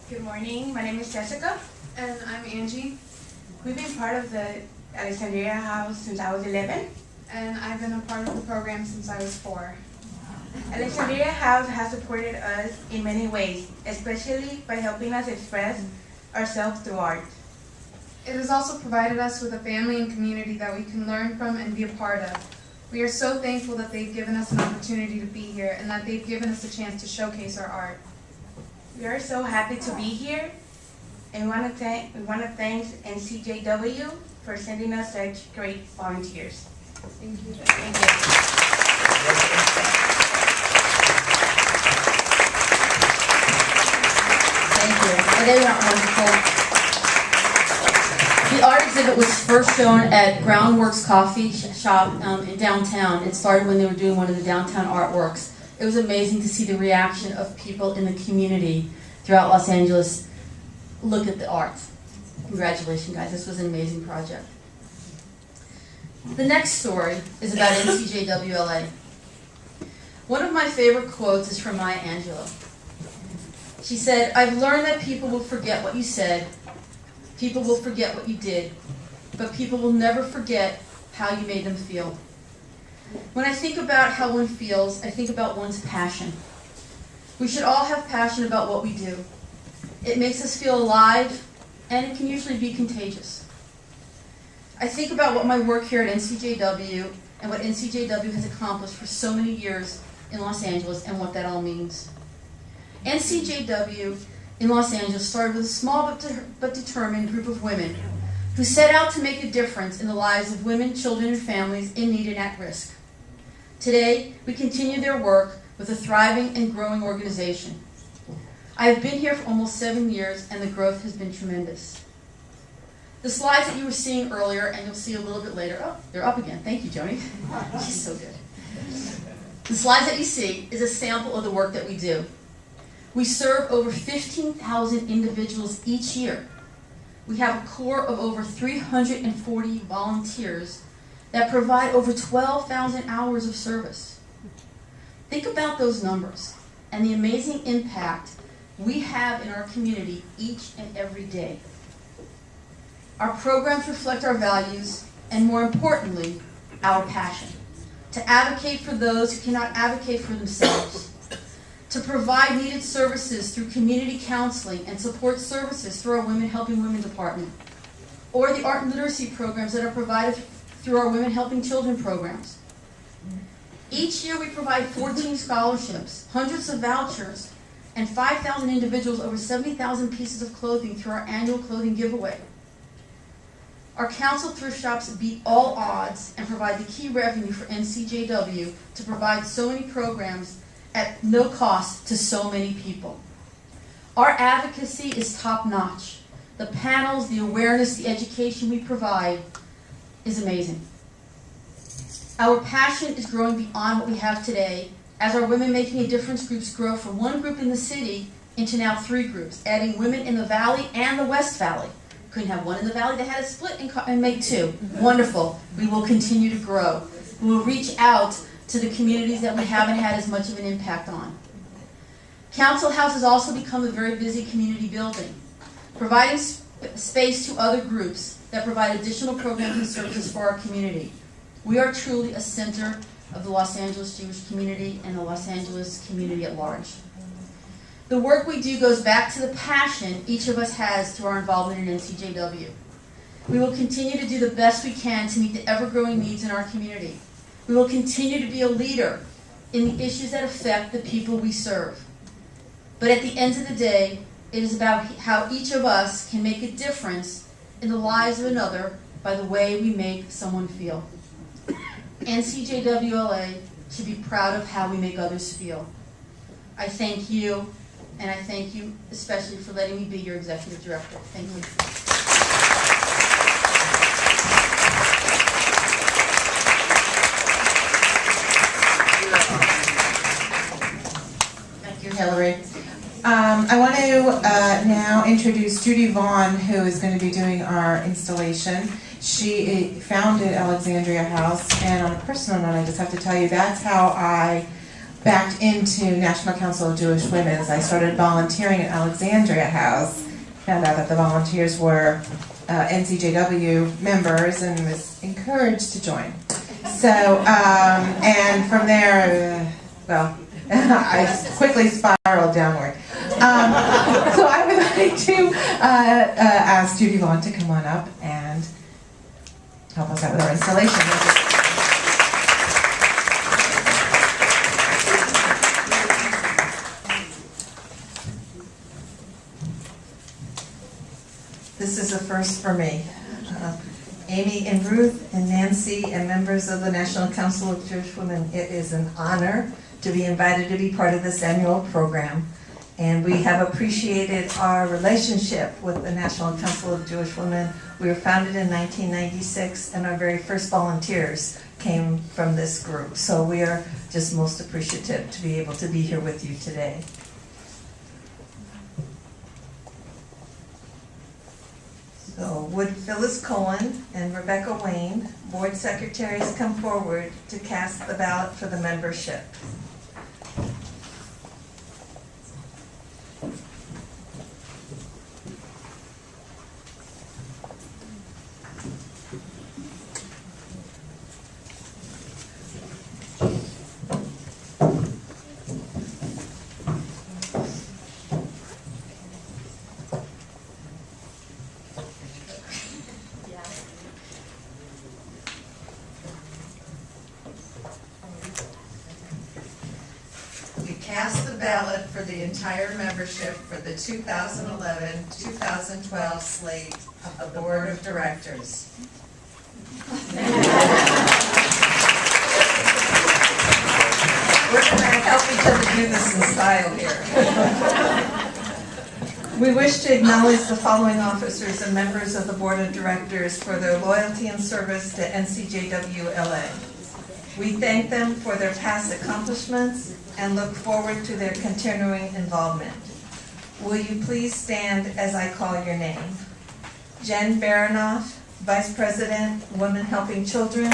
Good morning, my name is Jessica. And I'm Angie, We've been part of the Alexandria House since I was 11. and I've been a part of the program since I was 4. Alexandria House has supported us in many ways, especially by helping us express ourselves through art. It has also provided us with a family and community that we can learn from and be a part of. We are so thankful that they've given us an opportunity to be here and that they've given us a chance to showcase our art. We are so happy to be here, and we want to thank NCJW for sending us such great volunteers. Thank you. Thank you. Thank you. Well, they were wonderful. The art exhibit was first shown at Groundworks Coffee Shop in downtown. It started when they were doing one of the downtown artworks. It was amazing to see the reaction of people in the community throughout Los Angeles. Look at the art. Congratulations, guys. This was an amazing project. The next story is about NCJWLA. One of my favorite quotes is from Maya Angelou. She said, "I've learned that people will forget what you said, people will forget what you did, but people will never forget how you made them feel." When I think about how one feels, I think about one's passion. We should all have passion about what we do. It makes us feel alive, and it can usually be contagious. I think about what my work here at NCJW and what NCJW has accomplished for so many years in Los Angeles and what that all means. NCJW in Los Angeles started with a small but determined group of women who set out to make a difference in the lives of women, children, and families in need and at risk. Today, we continue their work with a thriving and growing organization. I have been here for almost 7 years, and the growth has been tremendous. The slides that you were seeing earlier, and you'll see a little bit later, oh, they're up again. Thank you, Joni. She's so good. The slides that you see is a sample of the work that we do. We serve over 15,000 individuals each year. We have a core of over 340 volunteers that provide over 12,000 hours of service. Think about those numbers and the amazing impact we have in our community each and every day. Our programs reflect our values and, more importantly, our passion. To advocate for those who cannot advocate for themselves. To provide needed services through community counseling and support services through our Women Helping Women department. Or the art and literacy programs that are provided through our Women Helping Children programs. Each year we provide 14 scholarships, hundreds of vouchers, and 5,000 individuals over 70,000 pieces of clothing through our annual clothing giveaway. Our council thrift shops beat all odds and provide the key revenue for NCJW to provide so many programs at no cost to so many people. Our advocacy is top-notch. The panels, the awareness, the education we provide is amazing. Our passion is growing beyond what we have today as our Women Making a Difference groups grow from one group in the city into now 3 groups, adding women in the Valley and the West Valley. Couldn't have one in the Valley that had a split and make 2. Wonderful. We will continue to grow. We will reach out to the communities that we haven't had as much of an impact on. Council House has also become a very busy community building, providing space to other groups that provide additional programs and services for our community. We are truly a center of the Los Angeles Jewish community and the Los Angeles community at large. The work we do goes back to the passion each of us has through our involvement in NCJW. We will continue to do the best we can to meet the ever-growing needs in our community. We will continue to be a leader in the issues that affect the people we serve. But at the end of the day, it is about how each of us can make a difference in the lives of another by the way we make someone feel. NCJWLA should be proud of how we make others feel. I thank you, And I thank you especially for letting me be your executive director. Thank you. Thank you, Hillary. I want to now introduce Judy Vaughn, who is going to be doing our installation. She founded Alexandria House, and on a personal note, I just have to tell you, that's how I backed into National Council of Jewish Women. I started volunteering at Alexandria House, found out that the volunteers were NCJW members, and was encouraged to join. So, and from there, well, I quickly spiraled downward. So I would like to ask Judy Vaughn to come on up and help us out with our installation. This is a first for me. Amy and Ruth and Nancy and members of the National Council of Jewish Women, it is an honor to be invited to be part of this annual program. And we have appreciated our relationship with the National Council of Jewish Women. We were founded in 1996, and our very first volunteers came from this group. So we are just most appreciative to be able to be here with you today. So would Phyllis Cohen and Rebecca Wayne, board secretaries, come forward to cast the ballot for the membership? Cast the ballot for the entire membership for the 2011-2012 slate of the Board of Directors. We're going to help each other do this in style here. We wish to acknowledge the following officers and members of the Board of Directors for their loyalty and service to NCJW LA. We thank them for their past accomplishments and look forward to their continuing involvement. Will you please stand as I call your name? Jen Baranoff, Vice President, Women Helping Children.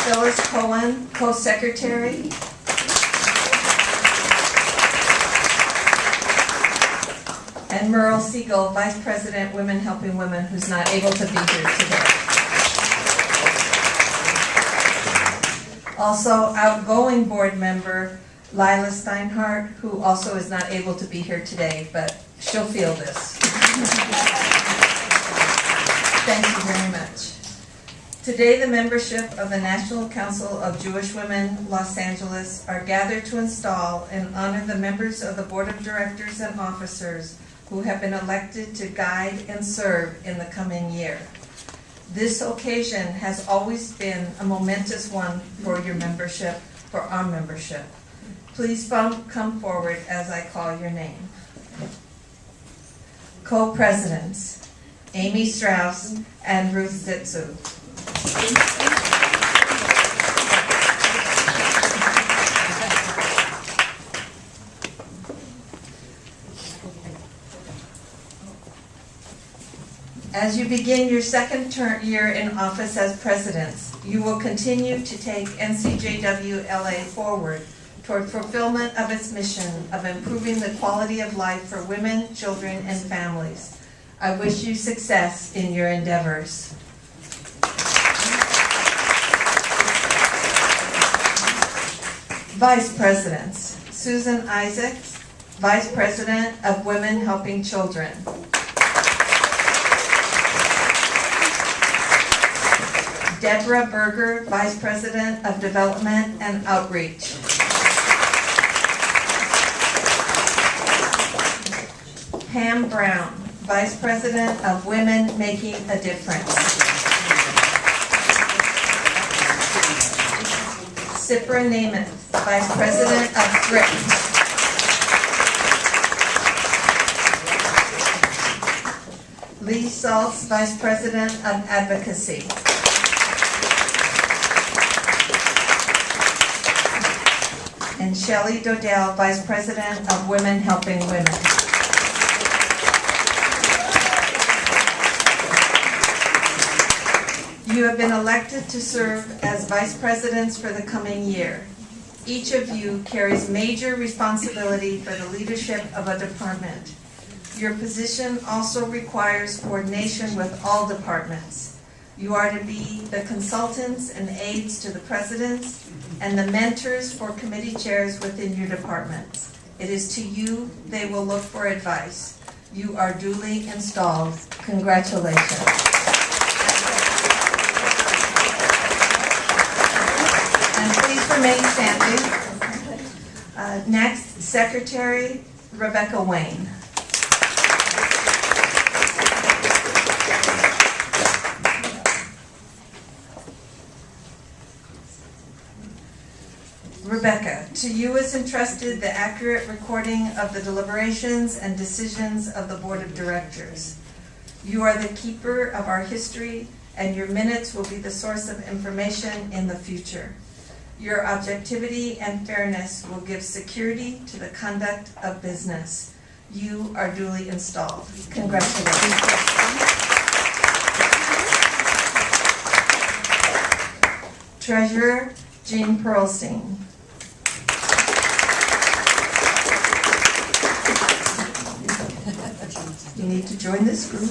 Phyllis Cohen, Co-Secretary. And Merle Siegel, Vice President, Women Helping Women, who's not able to be here today. Also, outgoing board member Lila Steinhardt, who also is not able to be here today, but she'll feel this. Thank you very much. Today, the membership of the National Council of Jewish Women, Los Angeles, are gathered to install and honor the members of the Board of Directors and officers who have been elected to guide and serve in the coming year. This occasion has always been a momentous one for your membership, for our membership. Please come forward as I call your name. Co-presidents, Amy Strauss and Ruth Zitsu. As you begin your second year in office as presidents, you will continue to take NCJW LA forward toward fulfillment of its mission of improving the quality of life for women, children, and families. I wish you success in your endeavors. Vice Presidents, Susan Isaacs, Vice President of Women Helping Children. Deborah Berger, Vice President of Development and Outreach. Pam Brown, Vice President of Women Making a Difference. Sipra Namath, Vice President of Thrift. Lee Saltz, Vice President of Advocacy. And Shelley Dodell, Vice President of Women Helping Women. You have been elected to serve as Vice Presidents for the coming year. Each of you carries major responsibility for the leadership of a department. Your position also requires coordination with all departments. You are to be the consultants and aides to the presidents and the mentors for committee chairs within your departments. It is to you they will look for advice. You are duly installed. Congratulations. And please remain standing. Next, Secretary Rebecca Wayne. Rebecca, to you is entrusted the accurate recording of the deliberations and decisions of the Board of Directors. You are the keeper of our history, and your minutes will be the source of information in the future. Your objectivity and fairness will give security to the conduct of business. You are duly installed. Congratulations. Treasurer Jean Pearlstein. You need to join this group.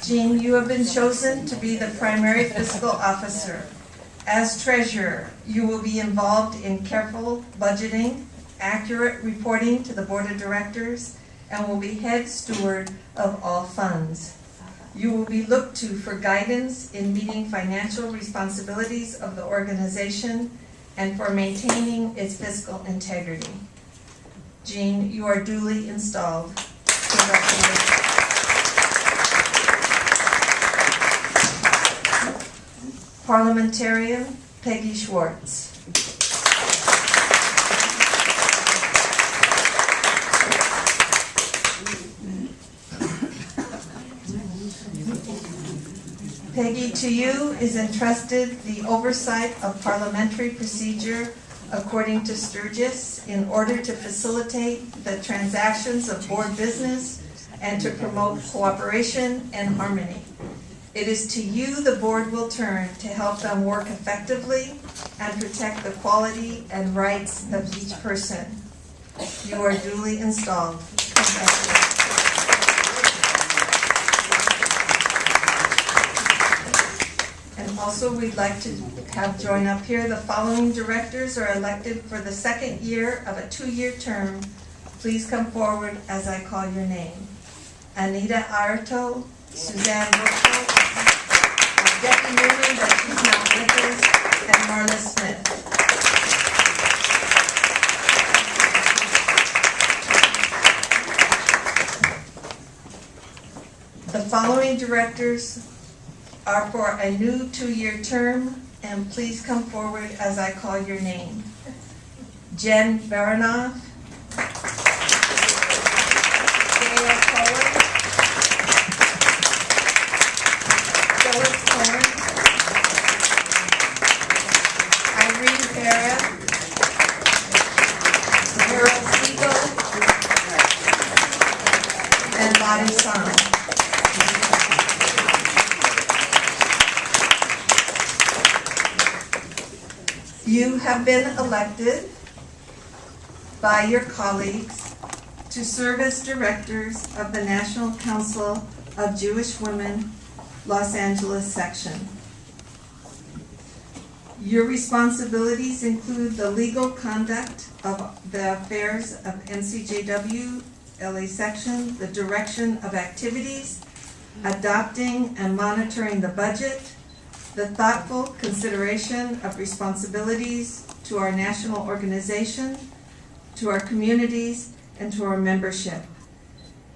Jean, you have been chosen to be the primary fiscal officer. As treasurer, you will be involved in careful budgeting, accurate reporting to the board of directors, and will be head steward of all funds. You will be looked to for guidance in meeting financial responsibilities of the organization and for maintaining its fiscal integrity. Jean, you are duly installed. Congratulations. Parliamentarian Peggy Schwartz. Peggy, to you is entrusted the oversight of parliamentary procedure according to Sturgis in order to facilitate the transactions of board business and to promote cooperation and harmony. It is to you the board will turn to help them work effectively and protect the quality and rights of each person. You are duly installed. Congratulations. And also we'd like to have join up here. The following directors are elected for the second year of a 2-year term. Please come forward as I call your name. Anita Arto, Suzanne Brookfield, Debbie Newman, but she's not with us, and Marla Smith. The following directors are for a new 2-year term, and please come forward as I call your name. Jen Baranoff, Gail Cohen, Phyllis Korn, Irene Farah, Harold Siegel, and Lottie Song. You have been elected by your colleagues to serve as directors of the National Council of Jewish Women, Los Angeles section. Your responsibilities include the legal conduct of the affairs of NCJW, LA section, the direction of activities, adopting and monitoring the budget, the thoughtful consideration of responsibilities to our national organization, to our communities, and to our membership.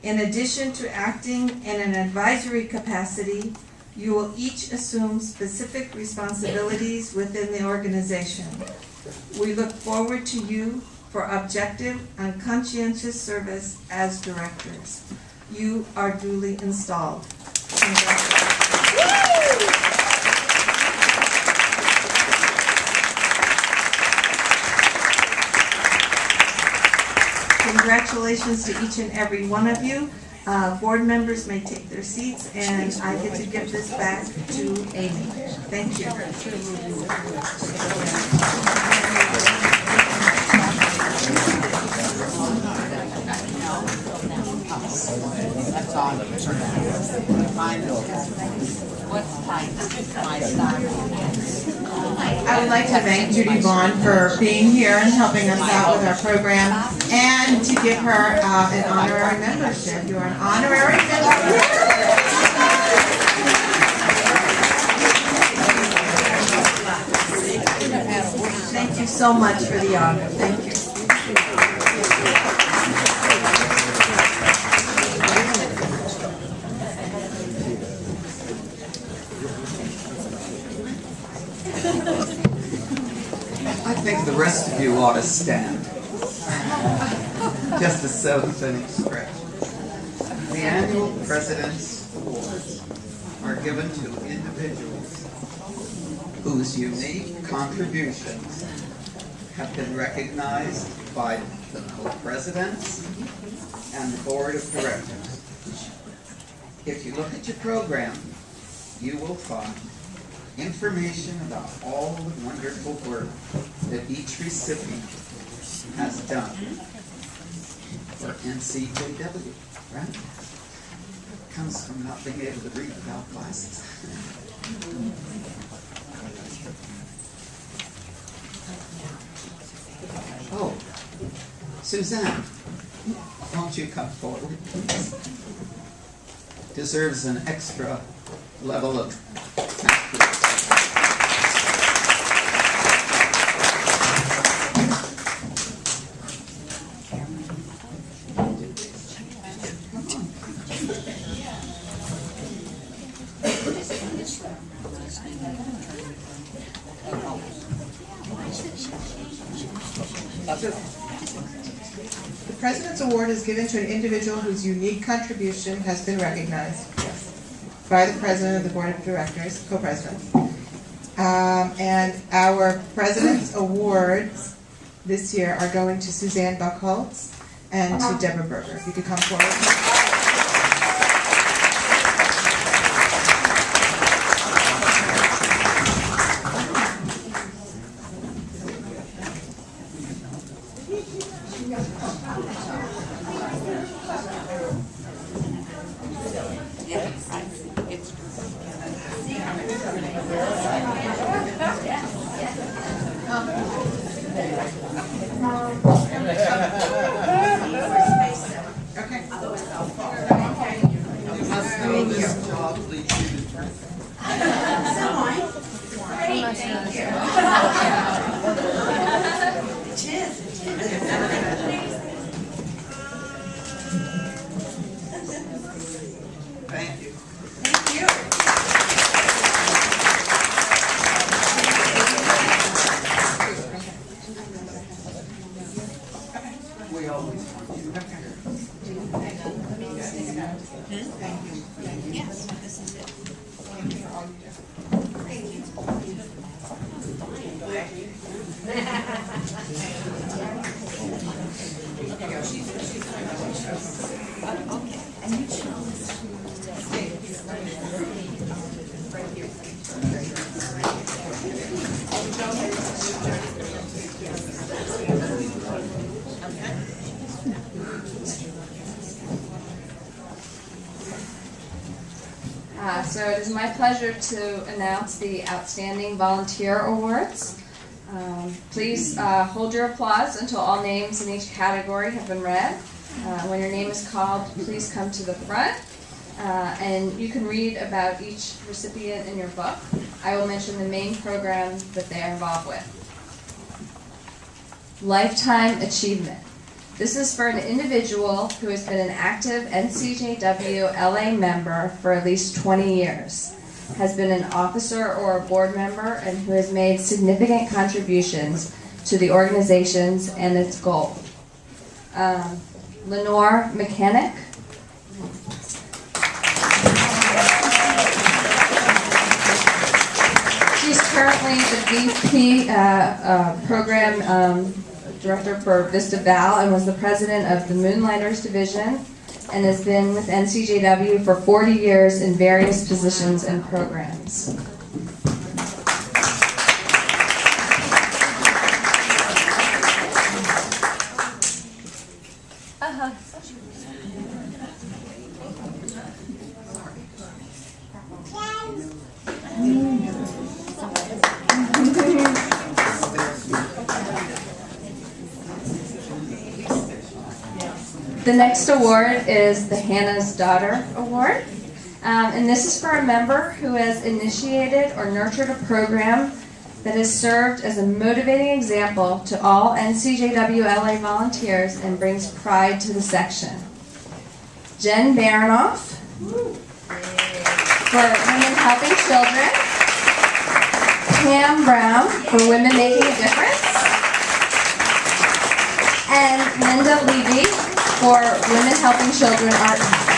In addition to acting in an advisory capacity, You will each assume specific responsibilities within the organization. We look forward to you for objective and conscientious service as directors. You are duly installed. Congratulations to each and every one of you. Board members may take their seats, and I get to give this back to Amy. Thank you. I would like to thank Judy Vaughn for being here and helping us out with our program, and to give her an honorary membership. You are an honorary member. Thank you so much for the honor. Thank you. I think the rest of you ought to stand. Just a so-thin expression. The annual President's Awards are given to individuals whose unique contributions have been recognized by the co-presidents and the board of directors. If you look at your program, you will find information about all the wonderful work that each recipient has done for NCJW, right? Comes from not being able to read without glasses. Oh, Suzanne, won't you come forward, please? Deserves an extra level of thank you. The President's Award is given to an individual whose unique contribution has been recognized by the President of the Board of Directors, co-presidents. And our President's Awards this year are going to Suzanne Buchholz and to Deborah Berger. If you could come forward. Thank you. Thank you. We always want you. So it is my pleasure to announce the Outstanding Volunteer Awards. Please hold your applause until all names in each category have been read. When your name is called, please come to the front. And you can read about each recipient in your book. I will mention the main program that they are involved with. Lifetime Achievement. This is for an individual who has been an active NCJW LA member for at least 20 years. has been an officer or a board member, and who has made significant contributions to the organizations and its goal. Lenore Mechanic. She's currently the VP Program Director for Vista Val and was the president of the Moonlighters Division and has been with NCJW for 40 years in various positions and programs. The next award is the Hannah's Daughter Award. And this is for a member who has initiated or nurtured a program that has served as a motivating example to all NCJW LA volunteers and brings pride to the section. Jen Baranoff for Women Helping Children. Pam Brown for Women Making a Difference. And Linda Levy for Women Helping Children Art House.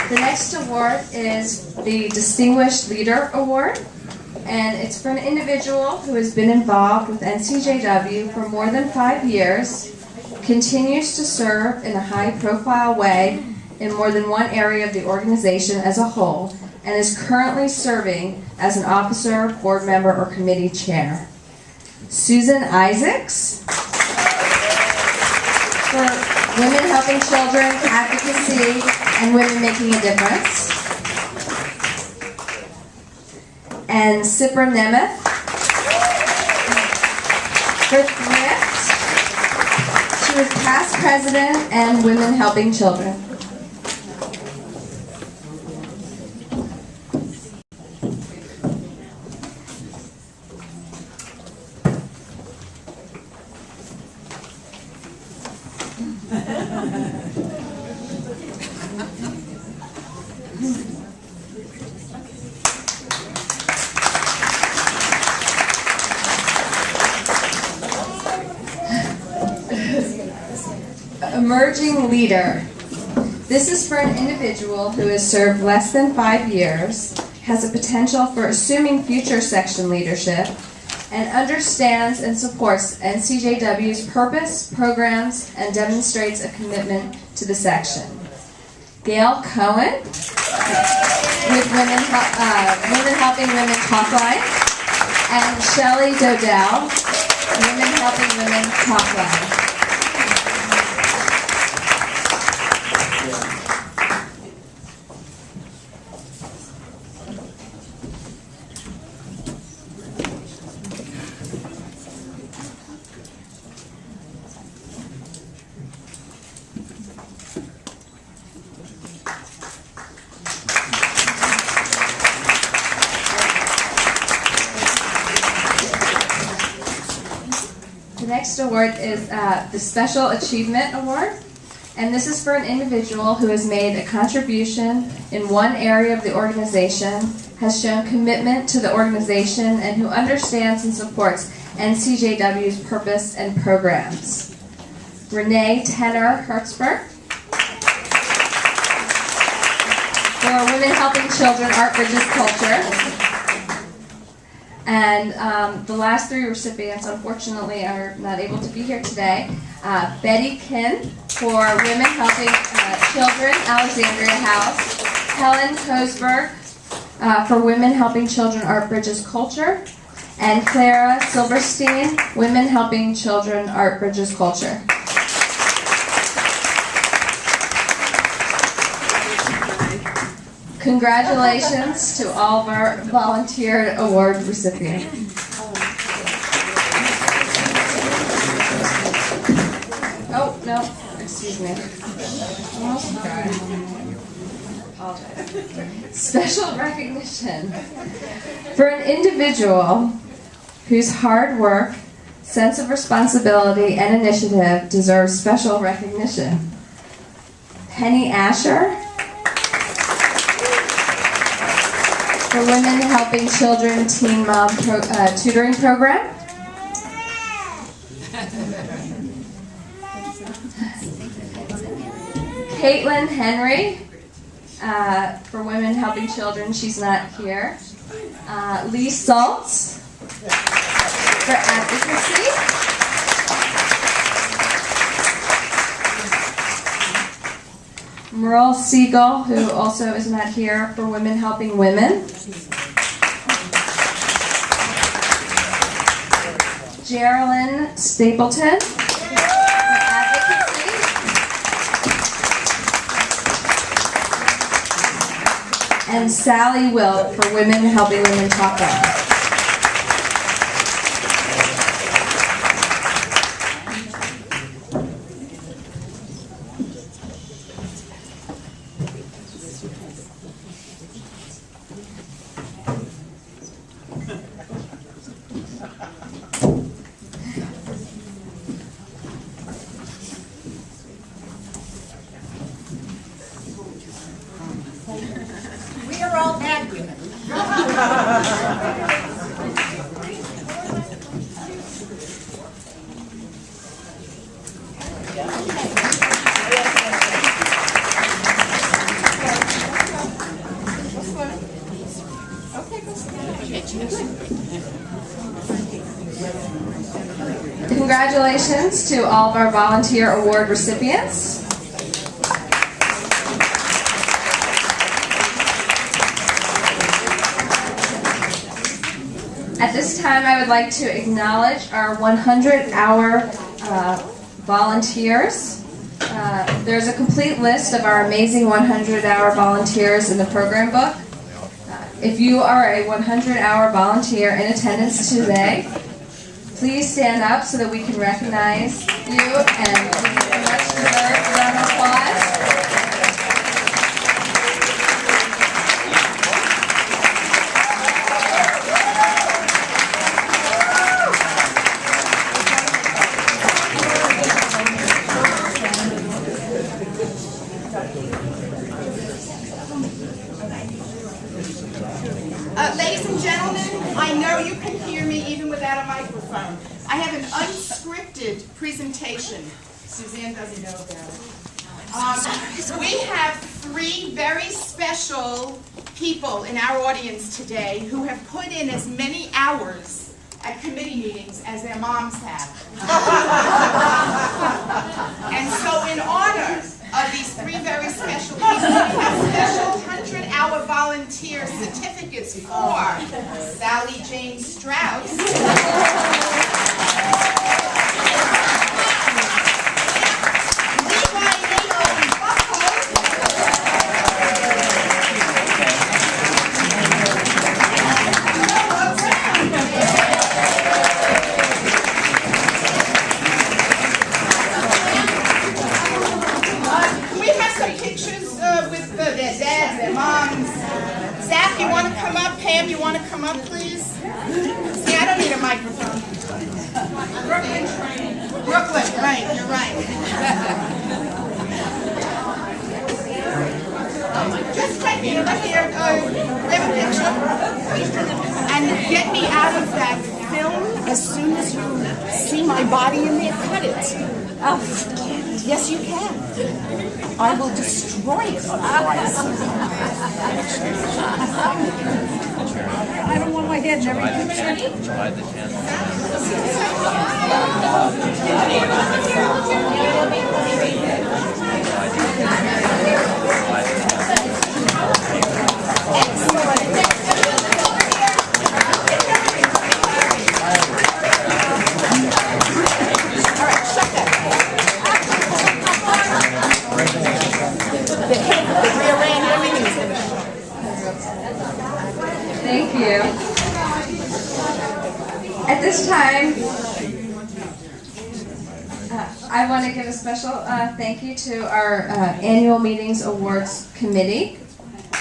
The next award is the Distinguished Leader Award, and it's for an individual who has been involved with NCJW for more than 5 years, continues to serve in a high-profile way in more than one area of the organization as a whole, and is currently serving as an officer, board member, or committee chair. Susan Isaacs for Women Helping Children, Advocacy, and Women Making a Difference. And Sipra Nemeth for Thrift. She was past president and Women Helping Children. Emerging Leader. This is for an individual who has served less than 5 years, has a potential for assuming future section leadership, and understands and supports NCJW's purpose, programs, and demonstrates a commitment to the section. Gail Cohen with Women Helping Women Talkline, and Shelley Dodell, Women Helping Women Talkline. The next award is the Special Achievement Award, and this is for an individual who has made a contribution in one area of the organization, has shown commitment to the organization, and who understands and supports NCJW's purpose and programs. Renee Tenner Hertzberg for Women Helping Children, Art Bridges Culture. And the last 3 recipients, unfortunately, are not able to be here today. Betty Kin for Women Helping Children, Alexandria House. Helen Kosberg for Women Helping Children, Art Bridges Culture. And Clara Silverstein, Women Helping Children, Art Bridges Culture. Congratulations to all of our volunteer award recipients. Oh, no, excuse me. Almost forgot. Apologize. Special recognition for an individual whose hard work, sense of responsibility, and initiative deserves special recognition. Penny Asher for Women Helping Children Teen Mom Tutoring Program. Caitlin Henry for Women Helping Children. She's not here. Lee Saltz for advocacy. Merle Siegel, who also is not here, for Women Helping Women. Geraldine Stapleton for advocacy. And Sally Wilt for Women Helping Women Talk Up. We are all bad women. Congratulations to all of our volunteer award recipients. At this time, I would like to acknowledge our 100-hour volunteers. There's a complete list of our amazing 100-hour volunteers in the program book. If you are a 100-hour volunteer in attendance today, please stand up so that we can recognize you and give you a much deserved round of applause. Ladies and gentlemen, I know you can hear me even without a microphone. I have an unscripted presentation. Suzanne doesn't know about it. We have three very special people in our audience today who have put in as many hours at committee meetings as their moms have. And so in honor of these three very special people, we have special 100-hour volunteer certificates for Sally Jane Strauss, Levi Nathan Buckle, we have some pictures with their dads, their moms. Zach, you want to come up? Pam, you want to come up, please? See, I don't need a microphone. Brooklyn, right, you're right. Just right here, grab a picture. And get me out of that film as soon as you see my body in there. Cut it. Oh, yes, you can. I will destroy it otherwise. I don't want my head in every picture. you. At this time, I want to give a special thank you to our annual meetings awards committee.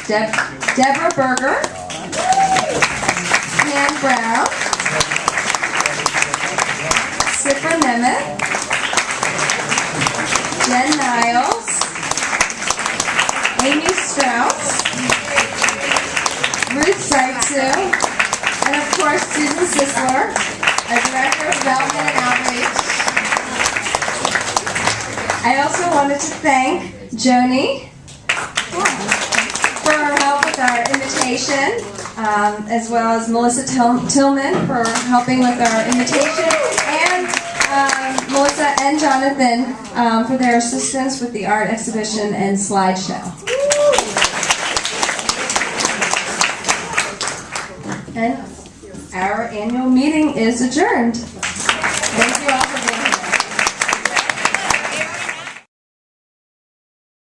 Deborah Berger, Pam Brown, Sipra Nemeth, Jen Niles, Amy Strauss, Ruth Seitzu, and of course Susan Sisler, our Director of Development and Outreach. I also wanted to thank Joni for her help with our invitation, as well as Melissa Tillman for helping with our invitation, and Melissa and Jonathan for their assistance with the art exhibition and slideshow. And our annual meeting is adjourned.